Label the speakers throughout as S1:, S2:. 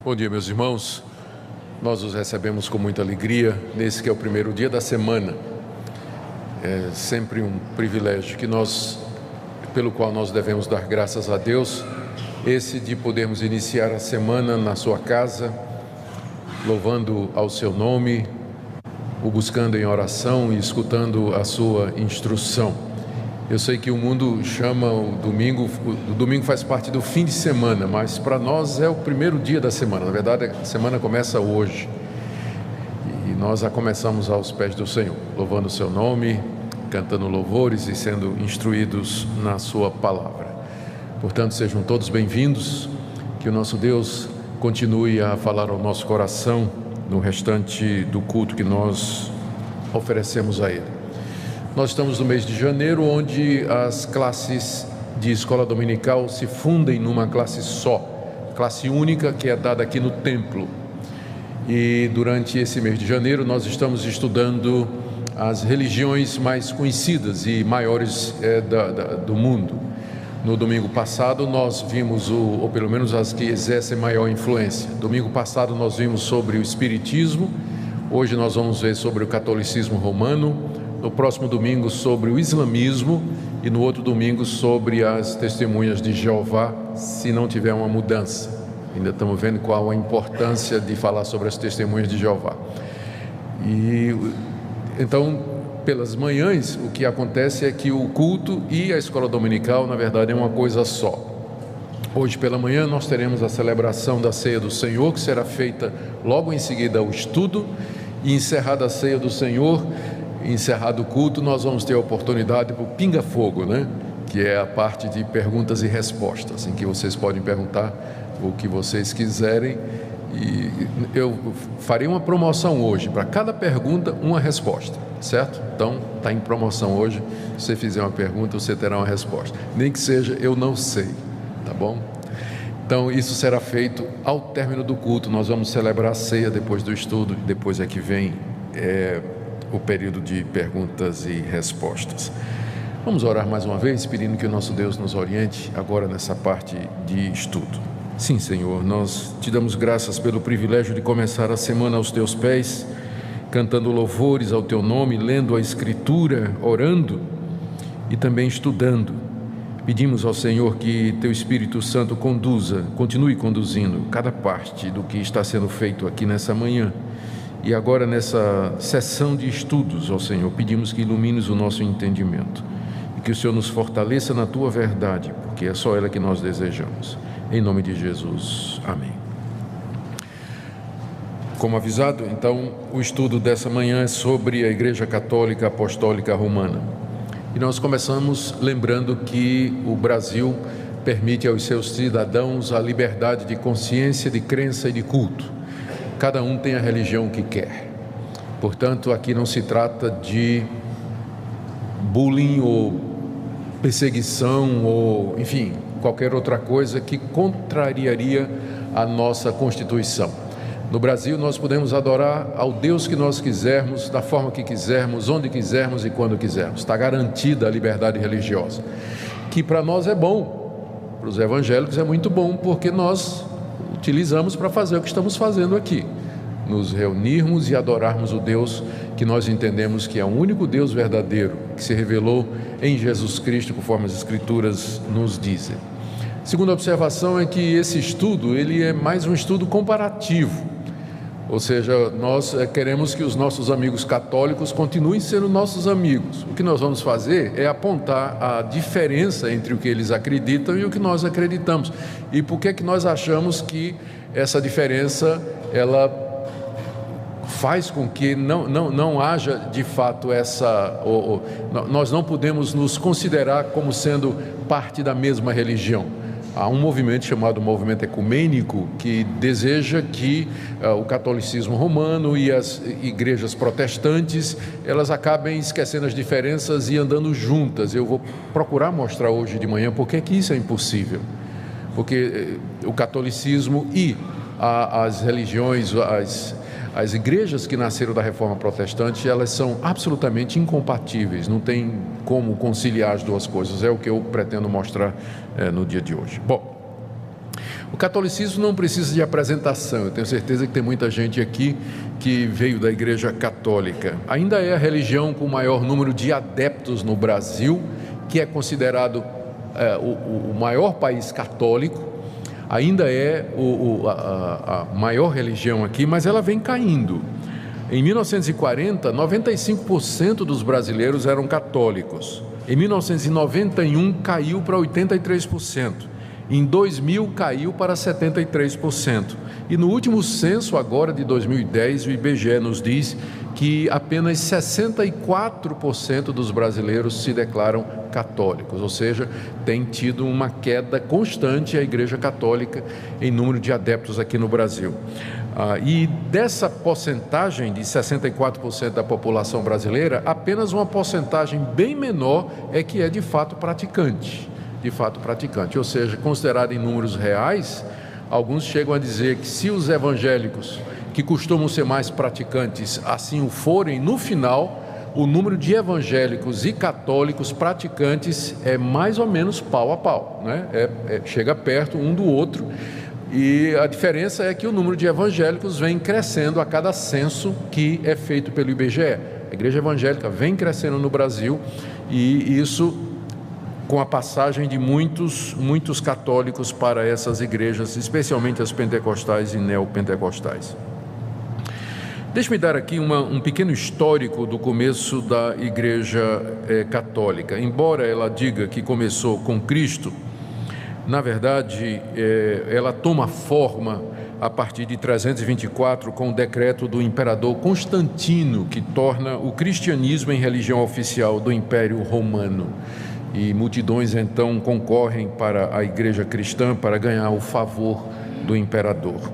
S1: Bom dia, meus irmãos. Nós os recebemos com muita alegria nesse que é o primeiro dia da semana. É sempre um privilégio pelo qual nós devemos dar graças a Deus, esse de podermos iniciar a semana na sua casa, louvando ao seu nome, o buscando em oração e escutando a sua instrução. Eu sei que o mundo chama o domingo faz parte do fim de semana, mas para nós é o primeiro dia da semana. Na verdade, a semana começa hoje e nós a começamos aos pés do Senhor, louvando o seu nome, cantando louvores e sendo instruídos na sua palavra. Portanto, sejam todos bem-vindos, que o nosso Deus continue a falar ao nosso coração no restante do culto que nós oferecemos a Ele. Nós estamos no mês de janeiro, onde as classes de escola dominical se fundem numa classe só, classe única que é dada aqui no templo. E durante esse mês de janeiro nós estamos estudando as religiões mais conhecidas e maiores do mundo. No domingo passado nós vimos, ou pelo menos as que exercem maior influência. Domingo passado nós vimos sobre o Espiritismo, hoje nós vamos ver sobre o Catolicismo Romano, no próximo domingo sobre o Islamismo e no outro domingo sobre as Testemunhas de Jeová, se não tiver uma mudança. Ainda estamos vendo qual a importância de falar sobre as Testemunhas de Jeová. E então, pelas manhãs, o que acontece é que o culto e a escola dominical, na verdade, é uma coisa só. Hoje pela manhã nós teremos a celebração da Ceia do Senhor, que será feita logo em seguida ao estudo, e encerrada a Ceia do Senhor, encerrado o culto, nós vamos ter a oportunidade para o pinga-fogo, que é a parte de perguntas e respostas, em que vocês podem perguntar o que vocês quiserem. E eu farei uma promoção hoje, para cada pergunta uma resposta, certo? Então está em promoção hoje. Se você fizer uma pergunta, você terá uma resposta, nem que seja eu não sei, tá bom? Então isso será feito ao término do culto. Nós vamos celebrar a ceia depois do estudo, depois é que vem o período de perguntas e respostas. Vamos orar mais uma vez, pedindo que o nosso Deus nos oriente agora nessa parte de estudo. Sim, Senhor, nós te damos graças pelo privilégio de começar a semana aos teus pés, cantando louvores ao teu nome, lendo a Escritura, orando e também estudando. Pedimos ao Senhor que teu Espírito Santo continue conduzindo cada parte do que está sendo feito aqui nessa manhã. E agora nessa sessão de estudos, ó Senhor, pedimos que ilumines o nosso entendimento e que o Senhor nos fortaleça na tua verdade, porque é só ela que nós desejamos. Em nome de Jesus, amém. Como avisado, então, o estudo dessa manhã é sobre a Igreja Católica Apostólica Romana. E nós começamos lembrando que o Brasil permite aos seus cidadãos a liberdade de consciência, de crença e de culto. Cada um tem a religião que quer. Portanto, aqui não se trata de bullying ou perseguição ou, enfim, qualquer outra coisa que contrariaria a nossa Constituição. No Brasil, nós podemos adorar ao Deus que nós quisermos, da forma que quisermos, onde quisermos e quando quisermos. Está garantida a liberdade religiosa, que para nós é bom, para os evangélicos é muito bom, porque nós utilizamos para fazer o que estamos fazendo aqui, nos reunirmos e adorarmos o Deus que nós entendemos que é o único Deus verdadeiro, que se revelou em Jesus Cristo, conforme as Escrituras nos dizem. Segunda observação é que esse estudo, ele é mais um estudo comparativo, ou seja, nós queremos que os nossos amigos católicos continuem sendo nossos amigos. O que nós vamos fazer é apontar a diferença entre o que eles acreditam e o que nós acreditamos. E por que nós achamos que essa diferença, ela faz com que não haja de fato nós não podemos nos considerar como sendo parte da mesma religião. Há um movimento chamado movimento ecumênico que deseja que o catolicismo romano e as igrejas protestantes, elas acabem esquecendo as diferenças e andando juntas. Eu vou procurar mostrar hoje de manhã por que isso é impossível. Porque o catolicismo e as religiões, as igrejas que nasceram da Reforma Protestante, elas são absolutamente incompatíveis, não tem como conciliar as duas coisas, é o que eu pretendo mostrar no dia de hoje. Bom, o catolicismo não precisa de apresentação. Eu tenho certeza que tem muita gente aqui que veio da Igreja Católica. Ainda é a religião com o maior número de adeptos no Brasil, que é considerado o maior país católico. Ainda é a maior religião aqui, mas ela vem caindo. Em 1940, 95% dos brasileiros eram católicos. Em 1991, caiu para 83%. Em 2000, caiu para 73%. E no último censo, agora de 2010, o IBGE nos diz que apenas 64% dos brasileiros se declaram católicos, ou seja, tem tido uma queda constante a Igreja Católica em número de adeptos aqui no Brasil. E dessa porcentagem de 64% da população brasileira, apenas uma porcentagem bem menor é que é de fato praticante. Ou seja, considerado em números reais, alguns chegam a dizer que se os evangélicos, que costumam ser mais praticantes, assim o forem, no final, o número de evangélicos e católicos praticantes é mais ou menos pau a pau, né? Chega perto um do outro, e a diferença é que o número de evangélicos vem crescendo a cada censo que é feito pelo IBGE. A igreja evangélica vem crescendo no Brasil, e isso com a passagem de muitos católicos para essas igrejas, especialmente as pentecostais e neopentecostais. Deixe-me dar aqui um pequeno histórico do começo da Igreja Católica. Embora ela diga que começou com Cristo, na verdade, ela toma forma a partir de 324, com o decreto do imperador Constantino, que torna o cristianismo em religião oficial do Império Romano. E multidões então concorrem para a igreja cristã para ganhar o favor do imperador.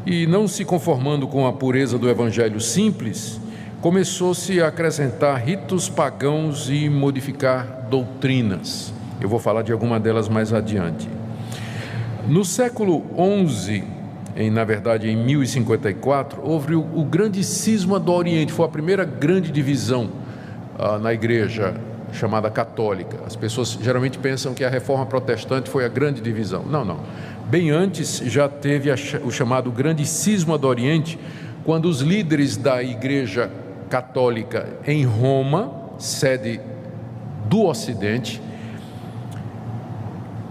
S1: E não se conformando com a pureza do evangelho simples, começou-se a acrescentar ritos pagãos e modificar doutrinas. Eu vou falar de alguma delas mais adiante. No século XI, na verdade em 1054, houve o grande cisma do Oriente. Foi a primeira grande divisão na igreja chamada católica. As pessoas geralmente pensam que a reforma protestante foi a grande divisão. Não. Bem antes já teve o chamado grande cisma do Oriente, quando os líderes da igreja católica em Roma, sede do Ocidente,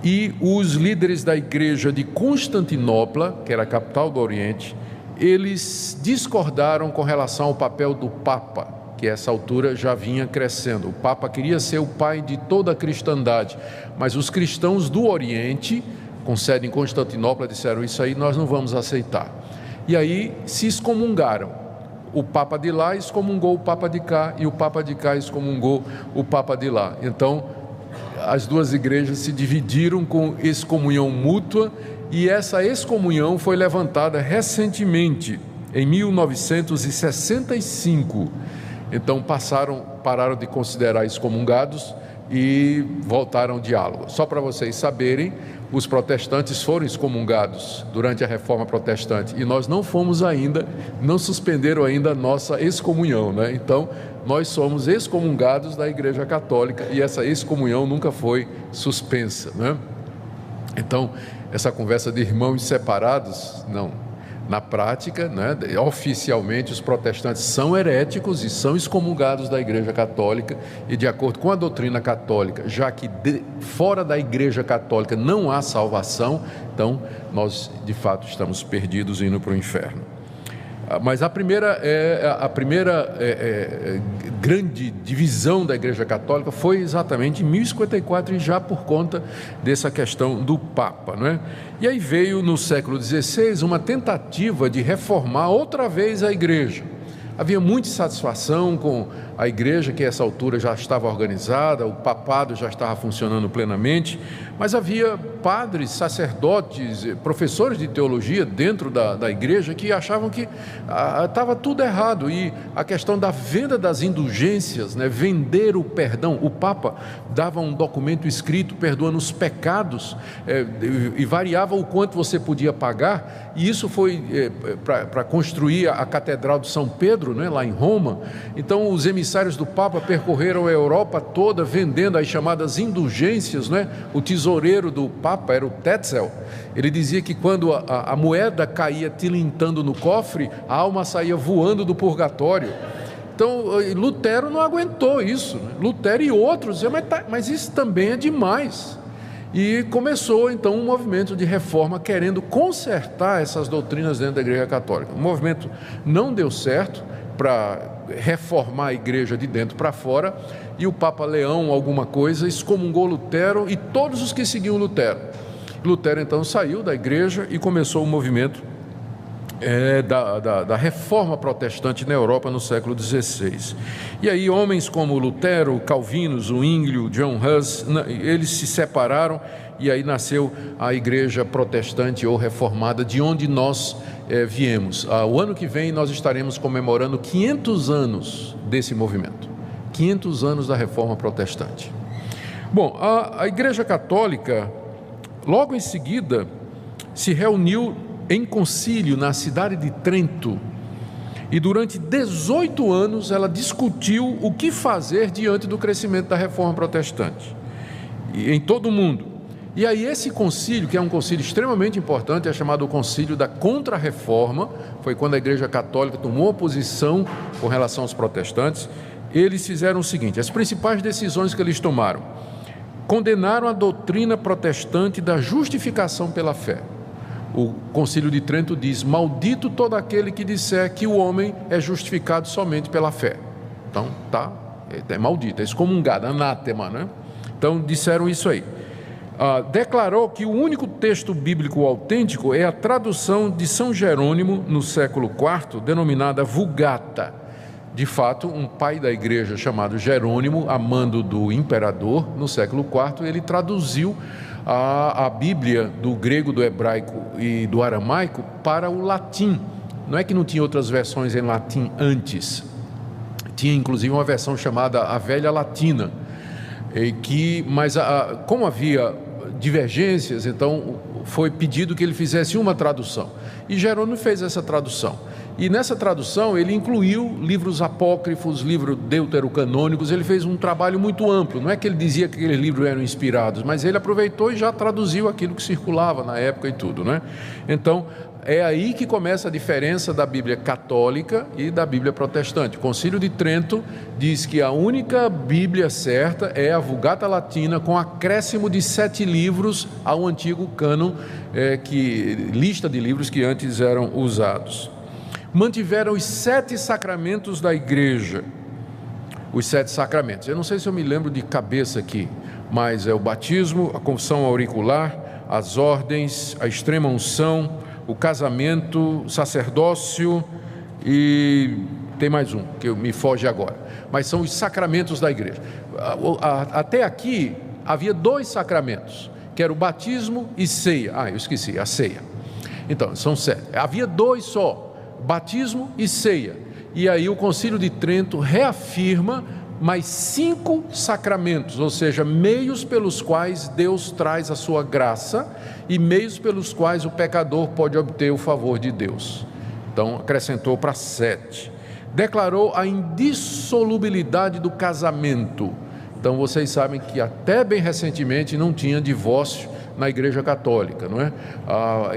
S1: e os líderes da igreja de Constantinopla, que era a capital do Oriente, eles discordaram com relação ao papel do Papa, que a essa altura já vinha crescendo. O Papa queria ser o pai de toda a cristandade, mas os cristãos do Oriente, com sede em Constantinopla, disseram: isso aí nós não vamos aceitar. E aí se excomungaram. O Papa de lá excomungou o Papa de cá, e o Papa de cá excomungou o Papa de lá. Então, as duas igrejas se dividiram com excomunhão mútua, e essa excomunhão foi levantada recentemente, em 1965. Então pararam de considerar excomungados e voltaram ao diálogo. Só para vocês saberem, os protestantes foram excomungados durante a Reforma Protestante, e nós não fomos ainda, não suspenderam ainda a nossa excomunhão, né? Então, nós somos excomungados da Igreja Católica, e essa excomunhão nunca foi suspensa, né? Então, essa conversa de irmãos separados, não. Na prática, né, oficialmente, os protestantes são heréticos e são excomungados da Igreja Católica, e de acordo com a doutrina católica, já que fora da Igreja Católica não há salvação, então nós de fato estamos perdidos indo para o inferno. Mas a primeira grande divisão da Igreja Católica foi exatamente em 1054, e já por conta dessa questão do Papa, não é? E aí veio no século XVI uma tentativa de reformar outra vez a Igreja. Havia muita insatisfação com a igreja, que a essa altura já estava organizada, o papado já estava funcionando plenamente, mas havia padres, sacerdotes, professores de teologia dentro da igreja que achavam que estava tudo errado, e a questão da venda das indulgências, né, vender o perdão. O Papa dava um documento escrito perdoando os pecados, e variava o quanto você podia pagar, e isso foi para construir a Catedral de São Pedro, né, lá em Roma. Então os emissários emissários do Papa percorreram a Europa toda vendendo as chamadas indulgências, né? O tesoureiro do Papa era o Tetzel. Ele dizia que quando a moeda caía tilintando no cofre, a alma saía voando do purgatório. Então, Lutero não aguentou isso, né? Lutero e outros diziam, mas isso também é demais. E começou então um movimento de reforma querendo consertar essas doutrinas dentro da Igreja Católica. O movimento não deu certo para reformar a igreja de dentro para fora, e o Papa Leão alguma coisa excomungou Lutero e todos os que seguiam Lutero. Lutero então saiu da igreja e começou o movimento da reforma protestante na Europa no século XVI. E aí homens como Lutero, Calvino, Zwinglio, John Huss, eles se separaram e aí nasceu a igreja protestante ou reformada, de onde nós viemos. O ano que vem nós estaremos comemorando 500 anos desse movimento, 500 anos da reforma protestante. Bom, a Igreja Católica, logo em seguida, se reuniu em concílio na cidade de Trento, e durante 18 anos ela discutiu o que fazer diante do crescimento da reforma protestante em todo o mundo. E aí esse concílio, que é um concílio extremamente importante, é chamado o Concílio da Contra-Reforma, foi quando a Igreja Católica tomou posição com relação aos protestantes. Eles fizeram o seguinte: as principais decisões que eles tomaram: condenaram a doutrina protestante da justificação pela fé. O Concílio de Trento diz: maldito todo aquele que disser que o homem é justificado somente pela fé. Então, é maldito, é excomungado, anátema, né? Então, disseram isso aí. Declarou que o único texto bíblico autêntico é a tradução de São Jerônimo, no século IV, denominada Vulgata. De fato, um pai da igreja chamado Jerônimo, a mando do imperador, no século IV, ele traduziu a Bíblia do grego, do hebraico e do aramaico para o latim. Não é que não tinha outras versões em latim antes, tinha inclusive uma versão chamada a Velha Latina, mas como havia divergências, então foi pedido que ele fizesse uma tradução, e Jerônimo fez essa tradução. E nessa tradução ele incluiu livros apócrifos, livros deuterocanônicos. Ele fez um trabalho muito amplo. Não é que ele dizia que aqueles livros eram inspirados, mas ele aproveitou e já traduziu aquilo que circulava na época e tudo, né? Então é aí que começa a diferença da Bíblia católica e da Bíblia protestante. O Concílio de Trento diz que a única Bíblia certa é a Vulgata Latina, com acréscimo de 7 livros ao antigo cânon, lista de livros que antes eram usados. Mantiveram os 7 sacramentos da igreja. Os 7 sacramentos, eu não sei se eu me lembro de cabeça aqui, mas é o batismo, a confissão auricular, as ordens, a extrema unção, o casamento, o sacerdócio, e tem mais um que me foge agora, mas são os sacramentos da igreja. Até aqui havia 2 sacramentos, que era o batismo e ceia. Eu esqueci, a ceia. Então, são 7. Havia 2 só: batismo e ceia. E aí o Concílio de Trento reafirma mais 5 sacramentos, ou seja, meios pelos quais Deus traz a sua graça e meios pelos quais o pecador pode obter o favor de Deus. Então acrescentou para 7. Declarou a indissolubilidade do casamento. Então vocês sabem que até bem recentemente não tinha divórcio na Igreja Católica, não é?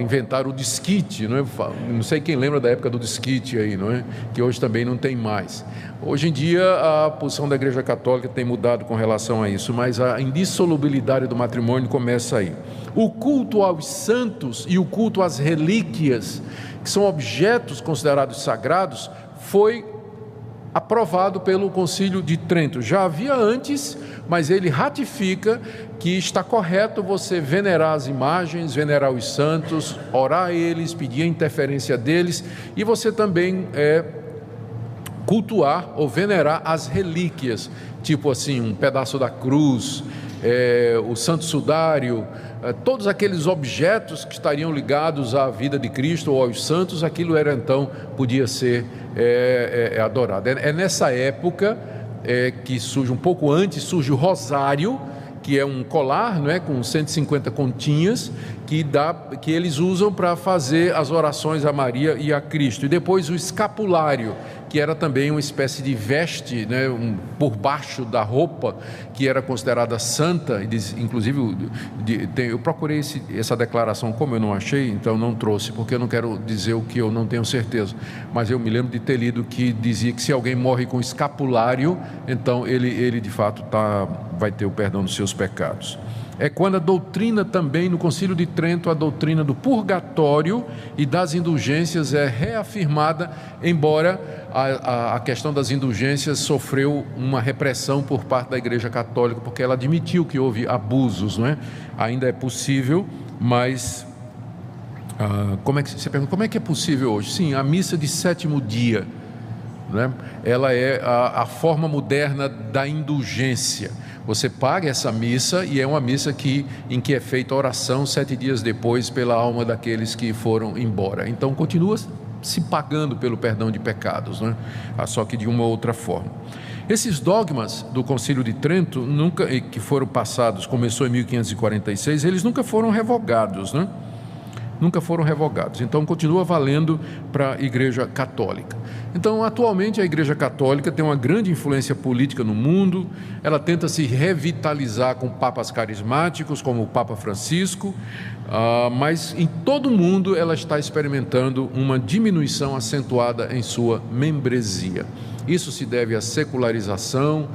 S1: Inventaram o desquite, não é? Não sei quem lembra da época do desquite aí, não é? Que hoje também não tem mais. Hoje em dia a posição da Igreja Católica tem mudado com relação a isso, mas a indissolubilidade do matrimônio começa aí. O culto aos santos e o culto às relíquias, que são objetos considerados sagrados, foi aprovado pelo Concílio de Trento. Já havia antes, mas ele ratifica que está correto você venerar as imagens, venerar os santos, orar a eles, pedir a interferência deles, e você também cultuar ou venerar as relíquias, tipo assim, um pedaço da cruz, o santo sudário, todos aqueles objetos que estariam ligados à vida de Cristo ou aos santos, aquilo era então, podia ser adorado. É nessa época que surge, um pouco antes, surge o rosário, que é um colar, não é, com 150 continhas, que eles usam para fazer as orações a Maria e a Cristo. E depois o escapulário, que era também uma espécie de veste, né, por baixo da roupa, que era considerada santa. Inclusive, eu procurei essa declaração, como eu não achei, então não trouxe, porque eu não quero dizer o que eu não tenho certeza, mas eu me lembro de ter lido que dizia que se alguém morre com escapulário, então ele de fato vai ter o perdão dos seus pecados. É quando a doutrina também, no Concílio de Trento, a doutrina do purgatório e das indulgências é reafirmada, embora a questão das indulgências sofreu uma repressão por parte da Igreja Católica, porque ela admitiu que houve abusos, não é? Ainda é possível, mas você pergunta, como é que é possível hoje? Sim, a missa de sétimo dia, né? Ela é a forma moderna da indulgência. Você paga essa missa e é uma missa em que é feita oração 7 dias depois pela alma daqueles que foram embora. Então continua se pagando pelo perdão de pecados, né? Só que de uma outra forma. Esses dogmas do Concílio de Trento, que foram passados, começou em 1546, eles nunca foram revogados, né? Nunca foram revogados, então continua valendo para a Igreja Católica. Então, atualmente a Igreja Católica tem uma grande influência política no mundo, ela tenta se revitalizar com papas carismáticos, como o Papa Francisco, mas em todo o mundo ela está experimentando uma diminuição acentuada em sua membresia. Isso se deve à secularização.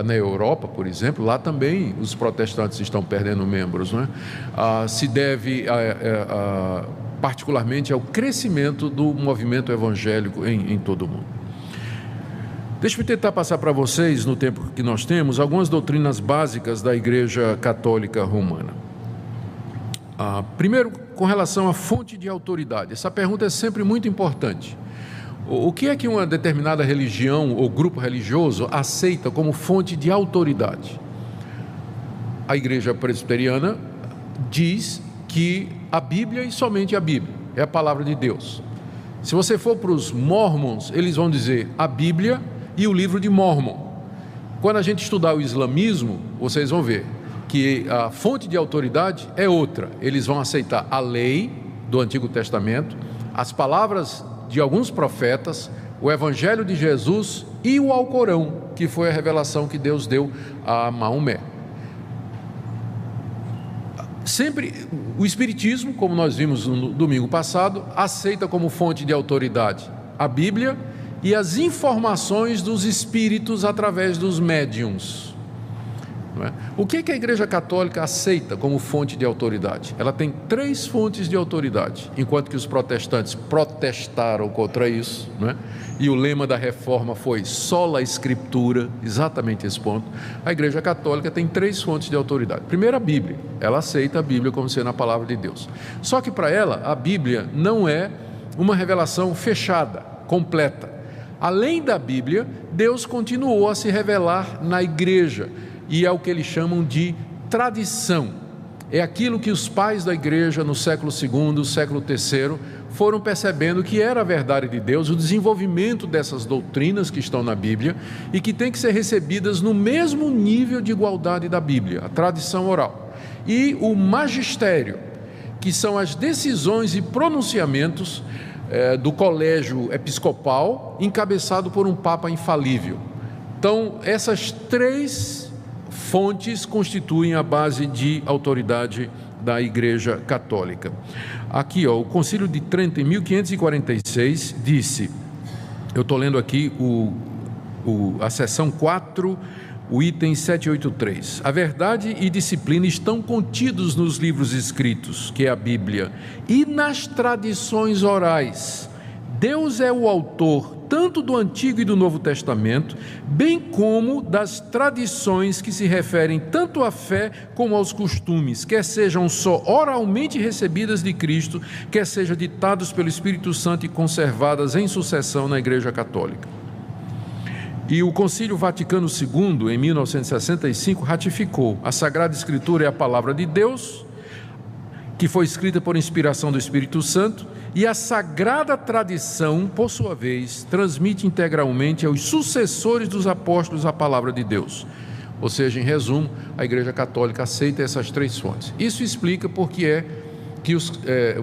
S1: Na Europa, por exemplo, lá também os protestantes estão perdendo membros, não é? Se deve particularmente ao crescimento do movimento evangélico em todo o mundo. Deixa eu tentar passar para vocês, no tempo que nós temos, algumas doutrinas básicas da Igreja Católica Romana. Primeiro, com relação à fonte de autoridade. Essa pergunta é sempre muito importante. O que é que uma determinada religião ou grupo religioso aceita como fonte de autoridade? A Igreja Presbiteriana diz que a Bíblia e somente a Bíblia é a palavra de Deus. Se você for para os Mormons, eles vão dizer a Bíblia e o livro de Mormon. Quando a gente estudar o islamismo, vocês vão ver que a fonte de autoridade é outra. Eles vão aceitar a lei do Antigo Testamento, as palavras de alguns profetas, o Evangelho de Jesus e o Alcorão, que foi a revelação que Deus deu a Maomé. Sempre o Espiritismo, como nós vimos no domingo passado, aceita como fonte de autoridade a Bíblia e as informações dos espíritos através dos médiuns. O que a Igreja Católica aceita como fonte de autoridade? Ela tem 3 fontes de autoridade, enquanto que os protestantes protestaram contra isso, né? E o lema da reforma foi sola escritura, exatamente esse ponto. A Igreja Católica tem 3 fontes de autoridade. Primeiro, a Bíblia. Ela aceita a Bíblia como sendo a palavra de Deus. Só que para ela, a Bíblia não é uma revelação fechada, completa. Além da Bíblia, Deus continuou a se revelar na Igreja, e é o que eles chamam de tradição. É aquilo que os pais da igreja no século II, século III, foram percebendo que era a verdade de Deus, o desenvolvimento dessas doutrinas que estão na Bíblia e que tem que ser recebidas no mesmo nível de igualdade da Bíblia, a tradição oral. E o magistério, que são as decisões e pronunciamentos do colégio episcopal, encabeçado por um papa infalível. Então, essas 3 fontes constituem a base de autoridade da Igreja Católica. Aqui, o Concílio de Trento, em 1546, disse, eu estou lendo aqui a seção 4, o item 783, a verdade e disciplina estão contidos nos livros escritos, que é a Bíblia, e nas tradições orais. Deus é o autor tanto do Antigo e do Novo Testamento, bem como das tradições que se referem tanto à fé como aos costumes, quer sejam só oralmente recebidas de Cristo, quer sejam ditados pelo Espírito Santo e conservadas em sucessão na Igreja Católica. E o Concílio Vaticano II, em 1965, ratificou: a Sagrada Escritura é a palavra de Deus, que foi escrita por inspiração do Espírito Santo, e a sagrada tradição, por sua vez, transmite integralmente aos sucessores dos apóstolos a palavra de Deus. Ou seja, em resumo, a Igreja Católica aceita essas 3 fontes. Isso explica porque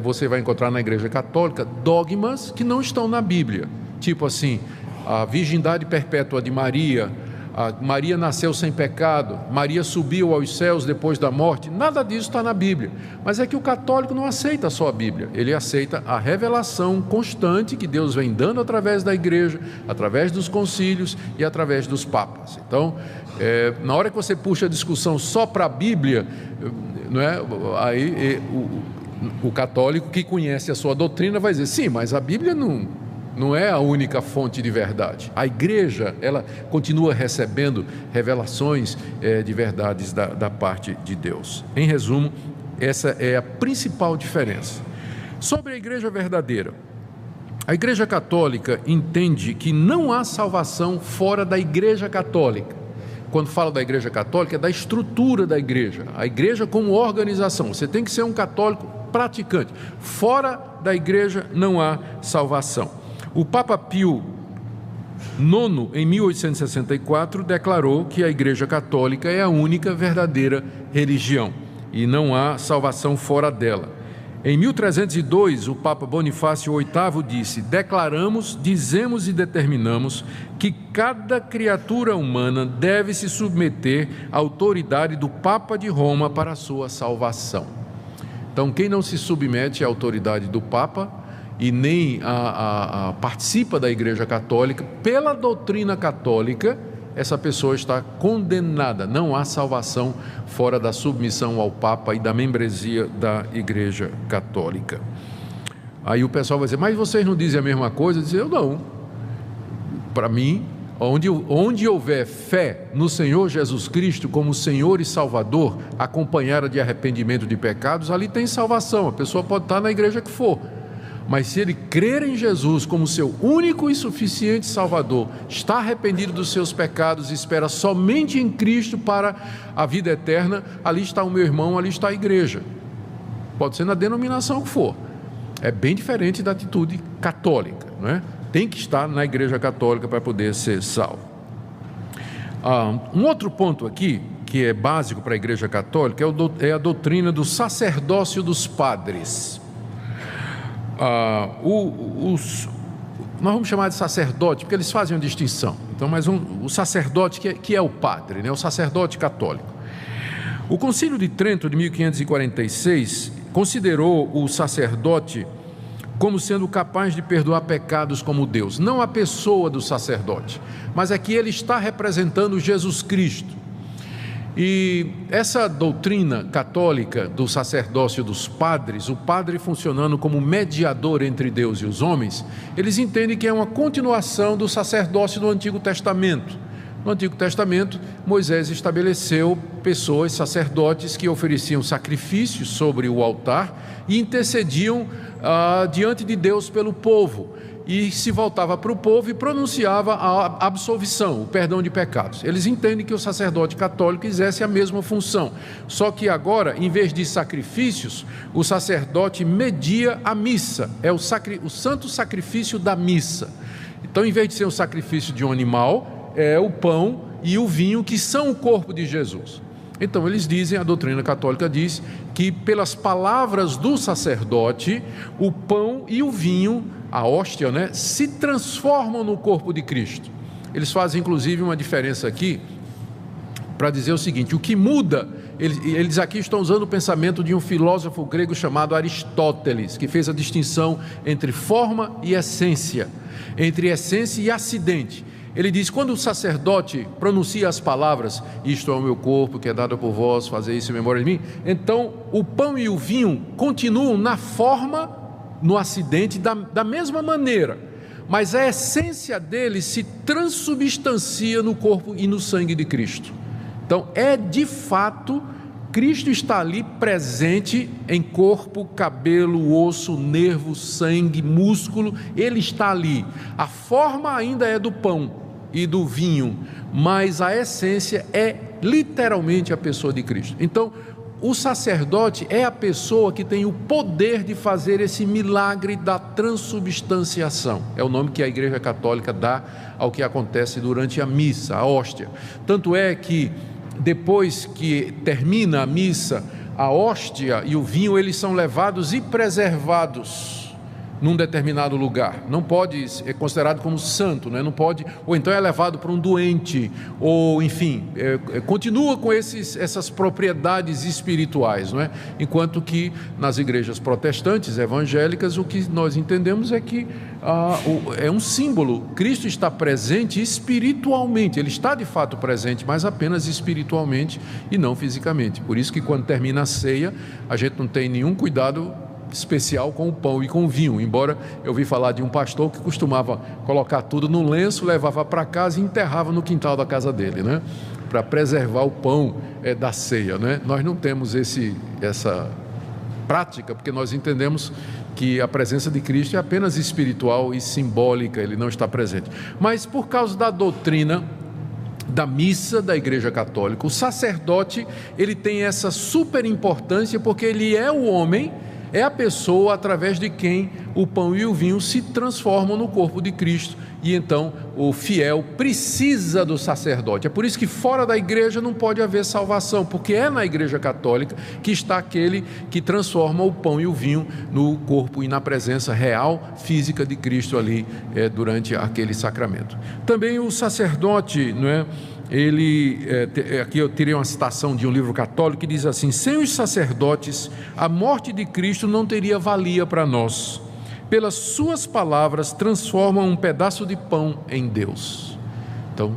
S1: você vai encontrar na Igreja Católica dogmas que não estão na Bíblia. Tipo assim, a virgindade perpétua de Maria, Maria nasceu sem pecado, Maria subiu aos céus depois da morte, nada disso está na Bíblia. Mas é que o católico não aceita só a Bíblia, ele aceita a revelação constante que Deus vem dando através da igreja, através dos concílios e através dos papas. Então, na hora que você puxa a discussão só para a Bíblia, não é? Aí o católico que conhece a sua doutrina vai dizer, sim, mas a Bíblia não é a única fonte de verdade. A igreja, ela continua recebendo revelações de verdades da parte de Deus. Em resumo, essa é a principal diferença. Sobre a igreja verdadeira, a igreja católica entende que não há salvação fora da igreja católica. Quando falo da igreja católica, é da estrutura da igreja, a igreja como organização. Você tem que ser um católico praticante. Fora da igreja não há salvação. O Papa Pio IX, em 1864, declarou que a Igreja Católica é a única verdadeira religião e não há salvação fora dela. Em 1302, o Papa Bonifácio VIII disse: declaramos, dizemos e determinamos que cada criatura humana deve se submeter à autoridade do Papa de Roma para a sua salvação. Então, quem não se submete à autoridade do Papa e nem participa da Igreja Católica, pela doutrina católica, essa pessoa está condenada. Não há salvação fora da submissão ao Papa e da membresia da Igreja Católica. Aí o pessoal vai dizer, mas vocês não dizem a mesma coisa? Eu dizer, eu não. Para mim, onde houver fé no Senhor Jesus Cristo como Senhor e Salvador, acompanhada de arrependimento de pecados, ali tem salvação. A pessoa pode estar na igreja que for, mas se ele crer em Jesus como seu único e suficiente Salvador, está arrependido dos seus pecados e espera somente em Cristo para a vida eterna, ali está o meu irmão, ali está a igreja. Pode ser na denominação que for. É bem diferente da atitude católica, não é? Tem que estar na igreja católica para poder ser salvo. Um outro ponto aqui, que é básico para a igreja católica, é a doutrina do sacerdócio dos padres. Nós vamos chamar de sacerdote, porque eles fazem uma distinção. Então, mas o sacerdote que é o padre, né? O sacerdote católico. O Concílio de Trento, de 1546, considerou o sacerdote como sendo capaz de perdoar pecados como Deus. Não a pessoa do sacerdote, mas é que ele está representando Jesus Cristo. E essa doutrina católica do sacerdócio dos padres, o padre funcionando como mediador entre Deus e os homens, eles entendem que é uma continuação do sacerdócio do Antigo Testamento. No Antigo Testamento, Moisés estabeleceu pessoas, sacerdotes, que ofereciam sacrifícios sobre o altar e intercediam diante de Deus pelo povo. E se voltava para o povo e pronunciava a absolvição, o perdão de pecados. Eles entendem que o sacerdote católico exerce a mesma função, só que agora, em vez de sacrifícios, o sacerdote media a missa, é o santo sacrifício da missa. Então, em vez de ser um sacrifício de um animal, é o pão e o vinho, que são o corpo de Jesus. Então eles dizem, a doutrina católica diz, que pelas palavras do sacerdote, o pão e o vinho, a hóstia, né, se transformam no corpo de Cristo. Eles fazem inclusive uma diferença aqui, para dizer o seguinte, o que muda, eles aqui estão usando o pensamento de um filósofo grego chamado Aristóteles, que fez a distinção entre forma e essência, entre essência e acidente. Ele diz, quando o sacerdote pronuncia as palavras, isto é o meu corpo que é dado por vós, fazer isso em memória de mim, então o pão e o vinho continuam na forma, no acidente, da mesma maneira, mas a essência deles se transubstancia no corpo e no sangue de Cristo. Então de fato, Cristo está ali presente em corpo, cabelo, osso, nervo, sangue, músculo, ele está ali. A forma ainda é do pão e do vinho, mas a essência é literalmente a pessoa de Cristo. Então, o sacerdote é a pessoa que tem o poder de fazer esse milagre da transubstanciação. É o nome que a Igreja Católica dá ao que acontece durante a missa, a hóstia. Tanto é que depois que termina a missa, a hóstia e o vinho, eles são levados e preservados num determinado lugar, não pode ser considerado como santo, né? Não pode, ou então é levado para um doente, ou enfim, continua com essas propriedades espirituais, não é? Enquanto que nas igrejas protestantes, evangélicas, o que nós entendemos é que é um símbolo. Cristo está presente espiritualmente, Ele está de fato presente, mas apenas espiritualmente e não fisicamente. Por isso que quando termina a ceia, a gente não tem nenhum cuidado especial com o pão e com o vinho, embora eu ouvi falar de um pastor que costumava colocar tudo num lenço, levava para casa e enterrava no quintal da casa dele, né? Para preservar o pão da ceia, né? Nós não temos essa prática, porque nós entendemos que a presença de Cristo é apenas espiritual e simbólica, Ele não está presente. Mas por causa da doutrina da missa da Igreja Católica, o sacerdote, ele tem essa super importância, porque ele é o homem, é a pessoa através de quem o pão e o vinho se transformam no corpo de Cristo, e então o fiel precisa do sacerdote. É por isso que fora da igreja não pode haver salvação, porque é na Igreja Católica que está aquele que transforma o pão e o vinho no corpo e na presença real, física de Cristo ali durante aquele sacramento. Também o sacerdote, não é? Aqui eu tirei uma citação de um livro católico que diz assim: sem os sacerdotes, a morte de Cristo não teria valia para nós. Pelas suas palavras transformam um pedaço de pão em Deus. Então,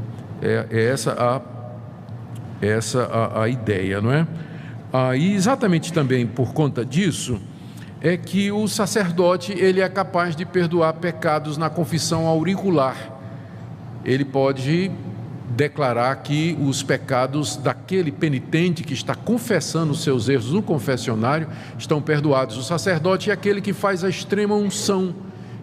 S1: essa a ideia, não é? E exatamente também por conta disso é que o sacerdote, ele é capaz de perdoar pecados na confissão auricular. Ele pode declarar que os pecados daquele penitente que está confessando os seus erros no confessionário estão perdoados. O sacerdote é aquele que faz a extrema unção,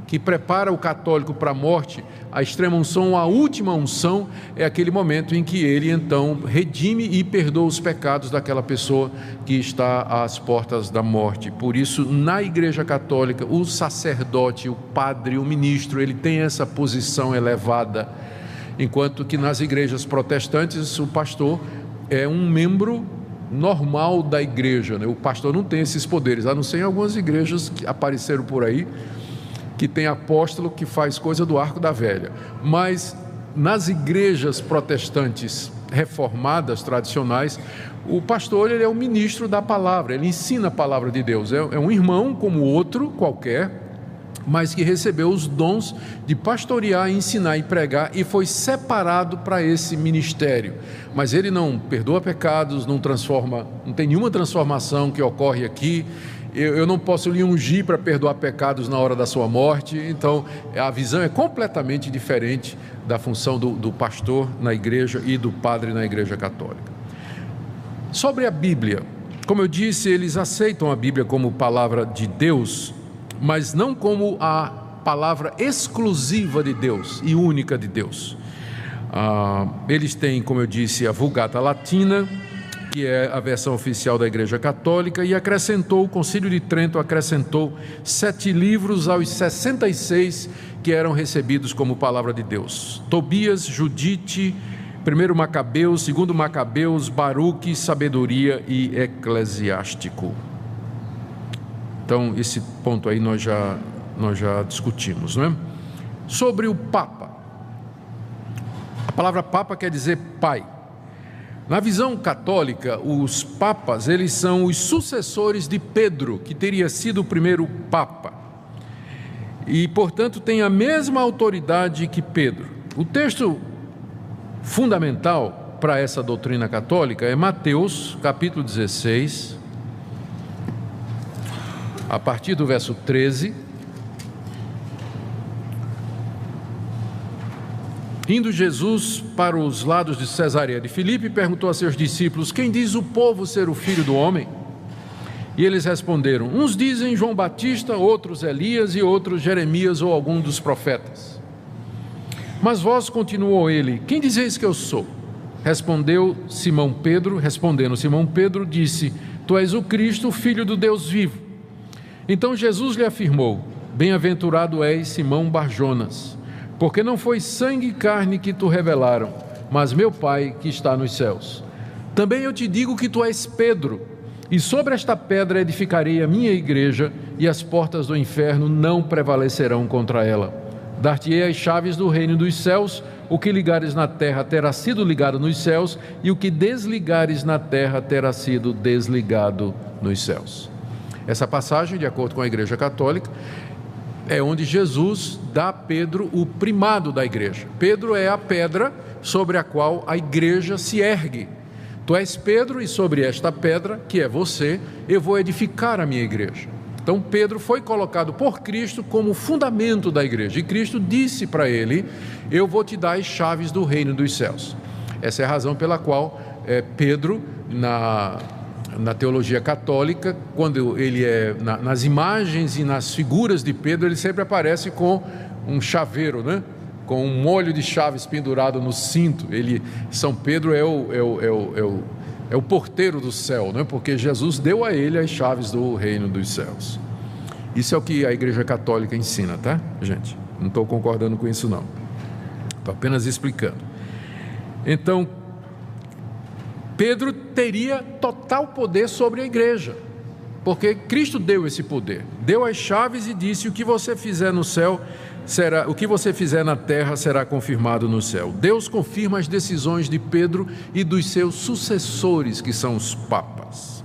S1: que prepara o católico para a morte. A extrema unção, a última unção, é aquele momento em que ele então redime e perdoa os pecados daquela pessoa que está às portas da morte. Por isso, na Igreja Católica, o sacerdote, o padre, o ministro, ele tem essa posição elevada, enquanto que nas igrejas protestantes o pastor é um membro normal da igreja, né? O pastor não tem esses poderes, a não ser em algumas igrejas que apareceram por aí, que tem apóstolo que faz coisa do arco da velha. Mas nas igrejas protestantes reformadas, tradicionais, o pastor, ele é o ministro da palavra, ele ensina a palavra de Deus, é um irmão como outro qualquer, mas que recebeu os dons de pastorear, ensinar e pregar, e foi separado para esse ministério. Mas ele não perdoa pecados, não transforma, não tem nenhuma transformação que ocorre aqui. Eu não posso lhe ungir para perdoar pecados na hora da sua morte. Então a visão é completamente diferente da função do pastor na igreja e do padre na Igreja Católica. Sobre a Bíblia, como eu disse, eles aceitam a Bíblia como palavra de Deus, mas não como a palavra exclusiva de Deus e única de Deus. Eles têm, como eu disse, a Vulgata Latina, que é a versão oficial da Igreja Católica, e o Concílio de Trento acrescentou 7 livros aos 66 que eram recebidos como palavra de Deus: Tobias, Judite, 1 Macabeus, 2 Macabeus, Baruque, Sabedoria e Eclesiástico. Então, esse ponto aí nós já discutimos, não é? Sobre o Papa. A palavra Papa quer dizer pai. Na visão católica, os papas, eles são os sucessores de Pedro, que teria sido o primeiro Papa. E, portanto, tem a mesma autoridade que Pedro. O texto fundamental para essa doutrina católica é Mateus, capítulo 16, a partir do verso 13. Indo Jesus para os lados de Cesareia de Filipe, perguntou a seus discípulos: quem diz o povo ser o Filho do Homem? E eles responderam: uns dizem João Batista, outros Elias e outros Jeremias ou algum dos profetas. Mas vós, continuou ele, quem dizeis que eu sou? Respondendo Simão Pedro, disse: tu és o Cristo, o Filho do Deus vivo. Então Jesus lhe afirmou: bem-aventurado és, Simão Barjonas, porque não foi sangue e carne que te revelaram, mas meu Pai que está nos céus. Também eu te digo que tu és Pedro, e sobre esta pedra edificarei a minha igreja, e as portas do inferno não prevalecerão contra ela. Dar-te-ei as chaves do reino dos céus. O que ligares na terra terá sido ligado nos céus, e o que desligares na terra terá sido desligado nos céus. Essa passagem, de acordo com a Igreja Católica, é onde Jesus dá a Pedro o primado da igreja. Pedro é a pedra sobre a qual a igreja se ergue. Tu és Pedro, e sobre esta pedra, que é você, eu vou edificar a minha igreja. Então Pedro foi colocado por Cristo como fundamento da igreja, e Cristo disse para ele: eu vou te dar as chaves do reino dos céus. Essa é a razão pela qual Pedro, na teologia católica, quando ele nas imagens e nas figuras de Pedro, ele sempre aparece com um chaveiro, né? Com um molho de chaves pendurado no cinto. São Pedro é o porteiro do céu, né? Porque Jesus deu a ele as chaves do reino dos céus. Isso é o que a Igreja Católica ensina, tá, gente? Não estou concordando com isso, não. Estou apenas explicando. Então, Pedro teria total poder sobre a igreja, porque Cristo deu esse poder, deu as chaves e disse: o que você fizer no céu será, o que você fizer na terra será confirmado no céu. Deus confirma as decisões de Pedro e dos seus sucessores, que são os papas.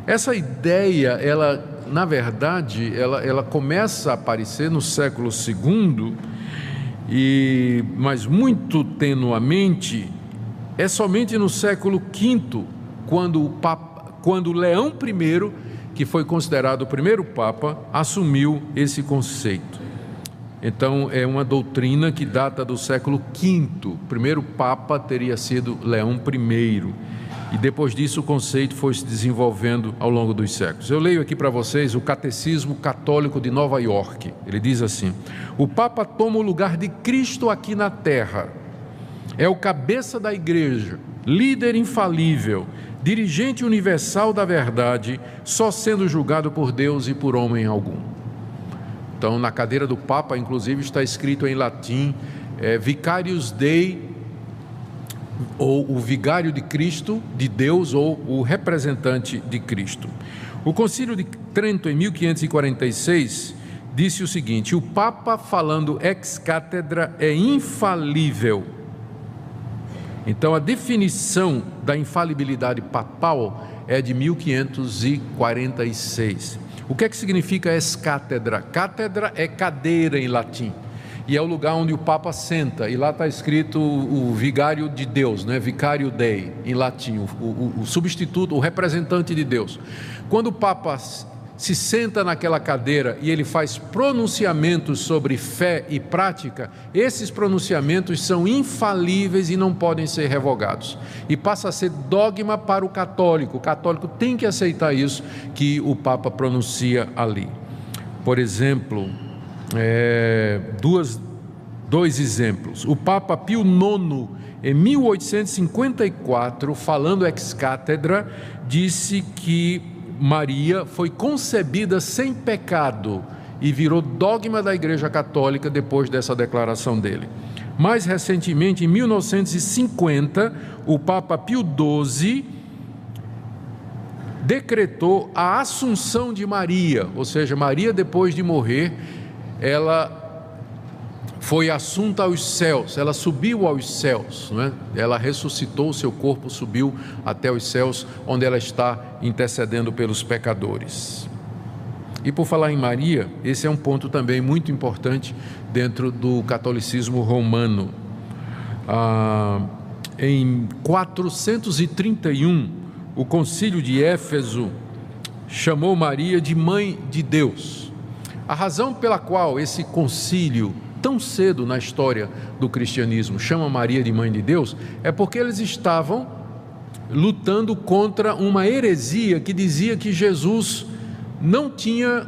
S1: Essa ideia, na verdade, ela começa a aparecer no século II, mas muito tenuamente. É somente no século V, quando Leão I, que foi considerado o primeiro Papa, assumiu esse conceito. Então, é uma doutrina que data do século V. O primeiro Papa teria sido Leão I. E depois disso o conceito foi se desenvolvendo ao longo dos séculos. Eu leio aqui para vocês o Catecismo Católico de Nova York. Ele diz assim: o Papa toma o lugar de Cristo aqui na terra. É o cabeça da igreja, líder infalível, dirigente universal da verdade, só sendo julgado por Deus e por homem algum. Então, na cadeira do Papa, inclusive, está escrito em latim, Vicarius Dei, ou o vigário de Cristo, de Deus, ou o representante de Cristo. O Concílio de Trento, em 1546, disse o seguinte: o Papa, falando ex cátedra, é infalível. Então, a definição da infalibilidade papal é de 1546. O que é que significa ex cátedra? Cátedra é cadeira em latim, e é o lugar onde o Papa senta, e lá está escrito o vigário de Deus, né? Vicario Dei, em latim, o substituto, o representante de Deus. Quando o Papa se senta naquela cadeira e ele faz pronunciamentos sobre fé e prática, esses pronunciamentos são infalíveis e não podem ser revogados, e passa a ser dogma para o católico. O católico tem que aceitar isso que o Papa pronuncia ali. Por exemplo, dois exemplos. O Papa Pio IX, em 1854, falando ex cátedra, disse que Maria foi concebida sem pecado, e virou dogma da Igreja Católica depois dessa declaração dele. Mais recentemente, em 1950, o Papa Pio XII decretou a assunção de Maria, ou seja, Maria, depois de morrer, ela foi assunta aos céus, ela subiu aos céus, não é? Ela ressuscitou, seu corpo subiu até os céus, onde ela está intercedendo pelos pecadores. E por falar em Maria, esse é um ponto também muito importante dentro do catolicismo romano. Em 431, o concílio de Éfeso chamou Maria de Mãe de Deus. A razão pela qual esse concílio, tão cedo na história do cristianismo, chama Maria de Mãe de Deus, é porque eles estavam lutando contra uma heresia que dizia que Jesus não tinha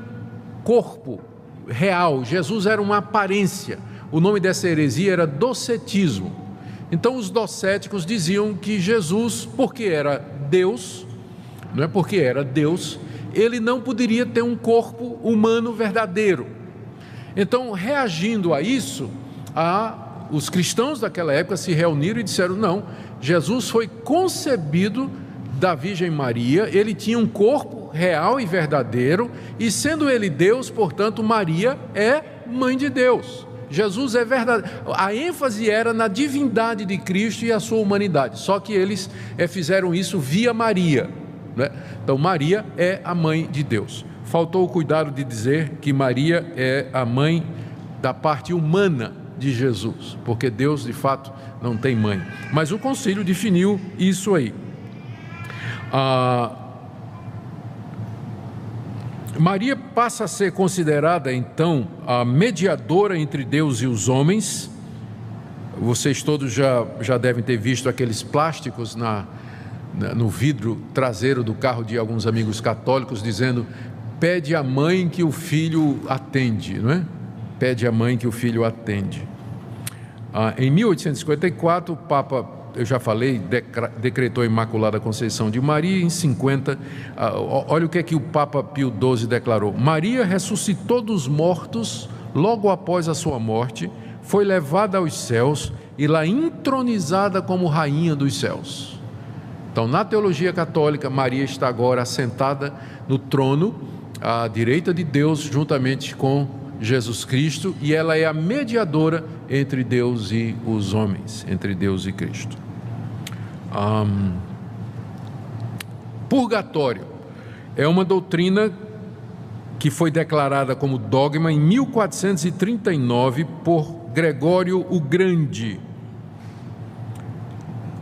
S1: corpo real, Jesus era uma aparência. O nome dessa heresia era docetismo. Então os docéticos diziam que Jesus, porque era Deus, não é porque era Deus, ele não poderia ter um corpo humano verdadeiro. Então, reagindo a isso, os cristãos daquela época se reuniram e disseram: não, Jesus foi concebido da Virgem Maria, ele tinha um corpo real e verdadeiro, e sendo ele Deus, portanto, Maria é mãe de Deus. Jesus é verdadeiro. A ênfase era na divindade de Cristo e a sua humanidade, só que eles fizeram isso via Maria, né? Então Maria é a mãe de Deus. Faltou o cuidado de dizer que Maria é a mãe da parte humana de Jesus, porque Deus de fato não tem mãe, mas o concílio definiu isso aí. Maria passa a ser considerada então a mediadora entre Deus e os homens. Vocês todos já devem ter visto aqueles plásticos no vidro traseiro do carro de alguns amigos católicos dizendo: pede à mãe que o filho atende, não é? Pede à mãe que o filho atende. Em 1854, o Papa, eu já falei, decretou a Imaculada Conceição de Maria. Em 50, olha o que o Papa Pio XII declarou: Maria ressuscitou dos mortos logo após a sua morte, foi levada aos céus e lá entronizada como rainha dos céus. Então, na teologia católica, Maria está agora assentada no trono à direita de Deus, juntamente com Jesus Cristo, e ela é a mediadora entre Deus e os homens, entre Deus e Cristo. Purgatório é uma doutrina que foi declarada como dogma em 1439 por Gregório o Grande.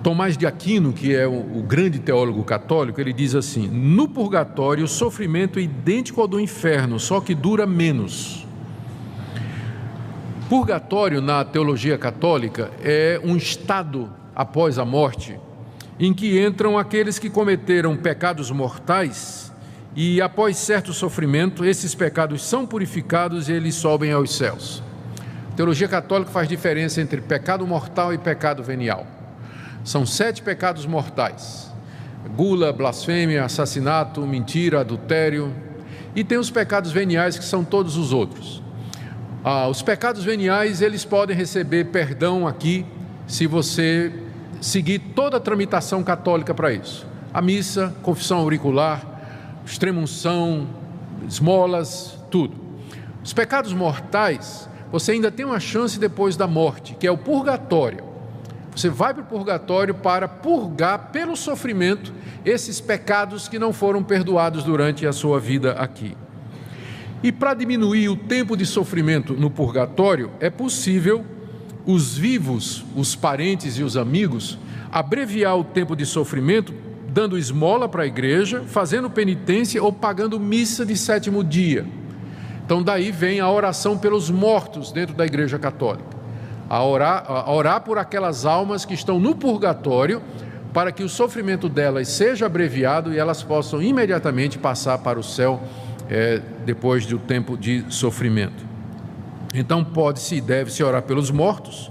S1: Tomás de Aquino, que é o grande teólogo católico, ele diz assim: no purgatório o sofrimento é idêntico ao do inferno, só que dura menos. Purgatório, na teologia católica, é um estado após a morte, em que entram aqueles que cometeram pecados mortais e, após certo sofrimento, esses pecados são purificados e eles sobem aos céus. A teologia católica faz diferença entre pecado mortal e pecado venial. São 7 pecados mortais: gula, blasfêmia, assassinato, mentira, adultério, e tem os pecados veniais, que são todos os outros. Os pecados veniais, eles podem receber perdão aqui, se você seguir toda a tramitação católica para isso: a missa, confissão auricular, extrema-unção, esmolas, tudo. Os pecados mortais, você ainda tem uma chance depois da morte, que é o purgatório. Você vai para o purgatório para purgar pelo sofrimento esses pecados que não foram perdoados durante a sua vida aqui. E para diminuir o tempo de sofrimento no purgatório, é possível os vivos, os parentes e os amigos, abreviar o tempo de sofrimento dando esmola para a igreja, fazendo penitência ou pagando missa de 7º dia. Então daí vem a oração pelos mortos dentro da igreja católica. A orar por aquelas almas que estão no purgatório, para que o sofrimento delas seja abreviado e elas possam imediatamente passar para o céu depois do tempo de sofrimento. Então pode-se e deve-se orar pelos mortos,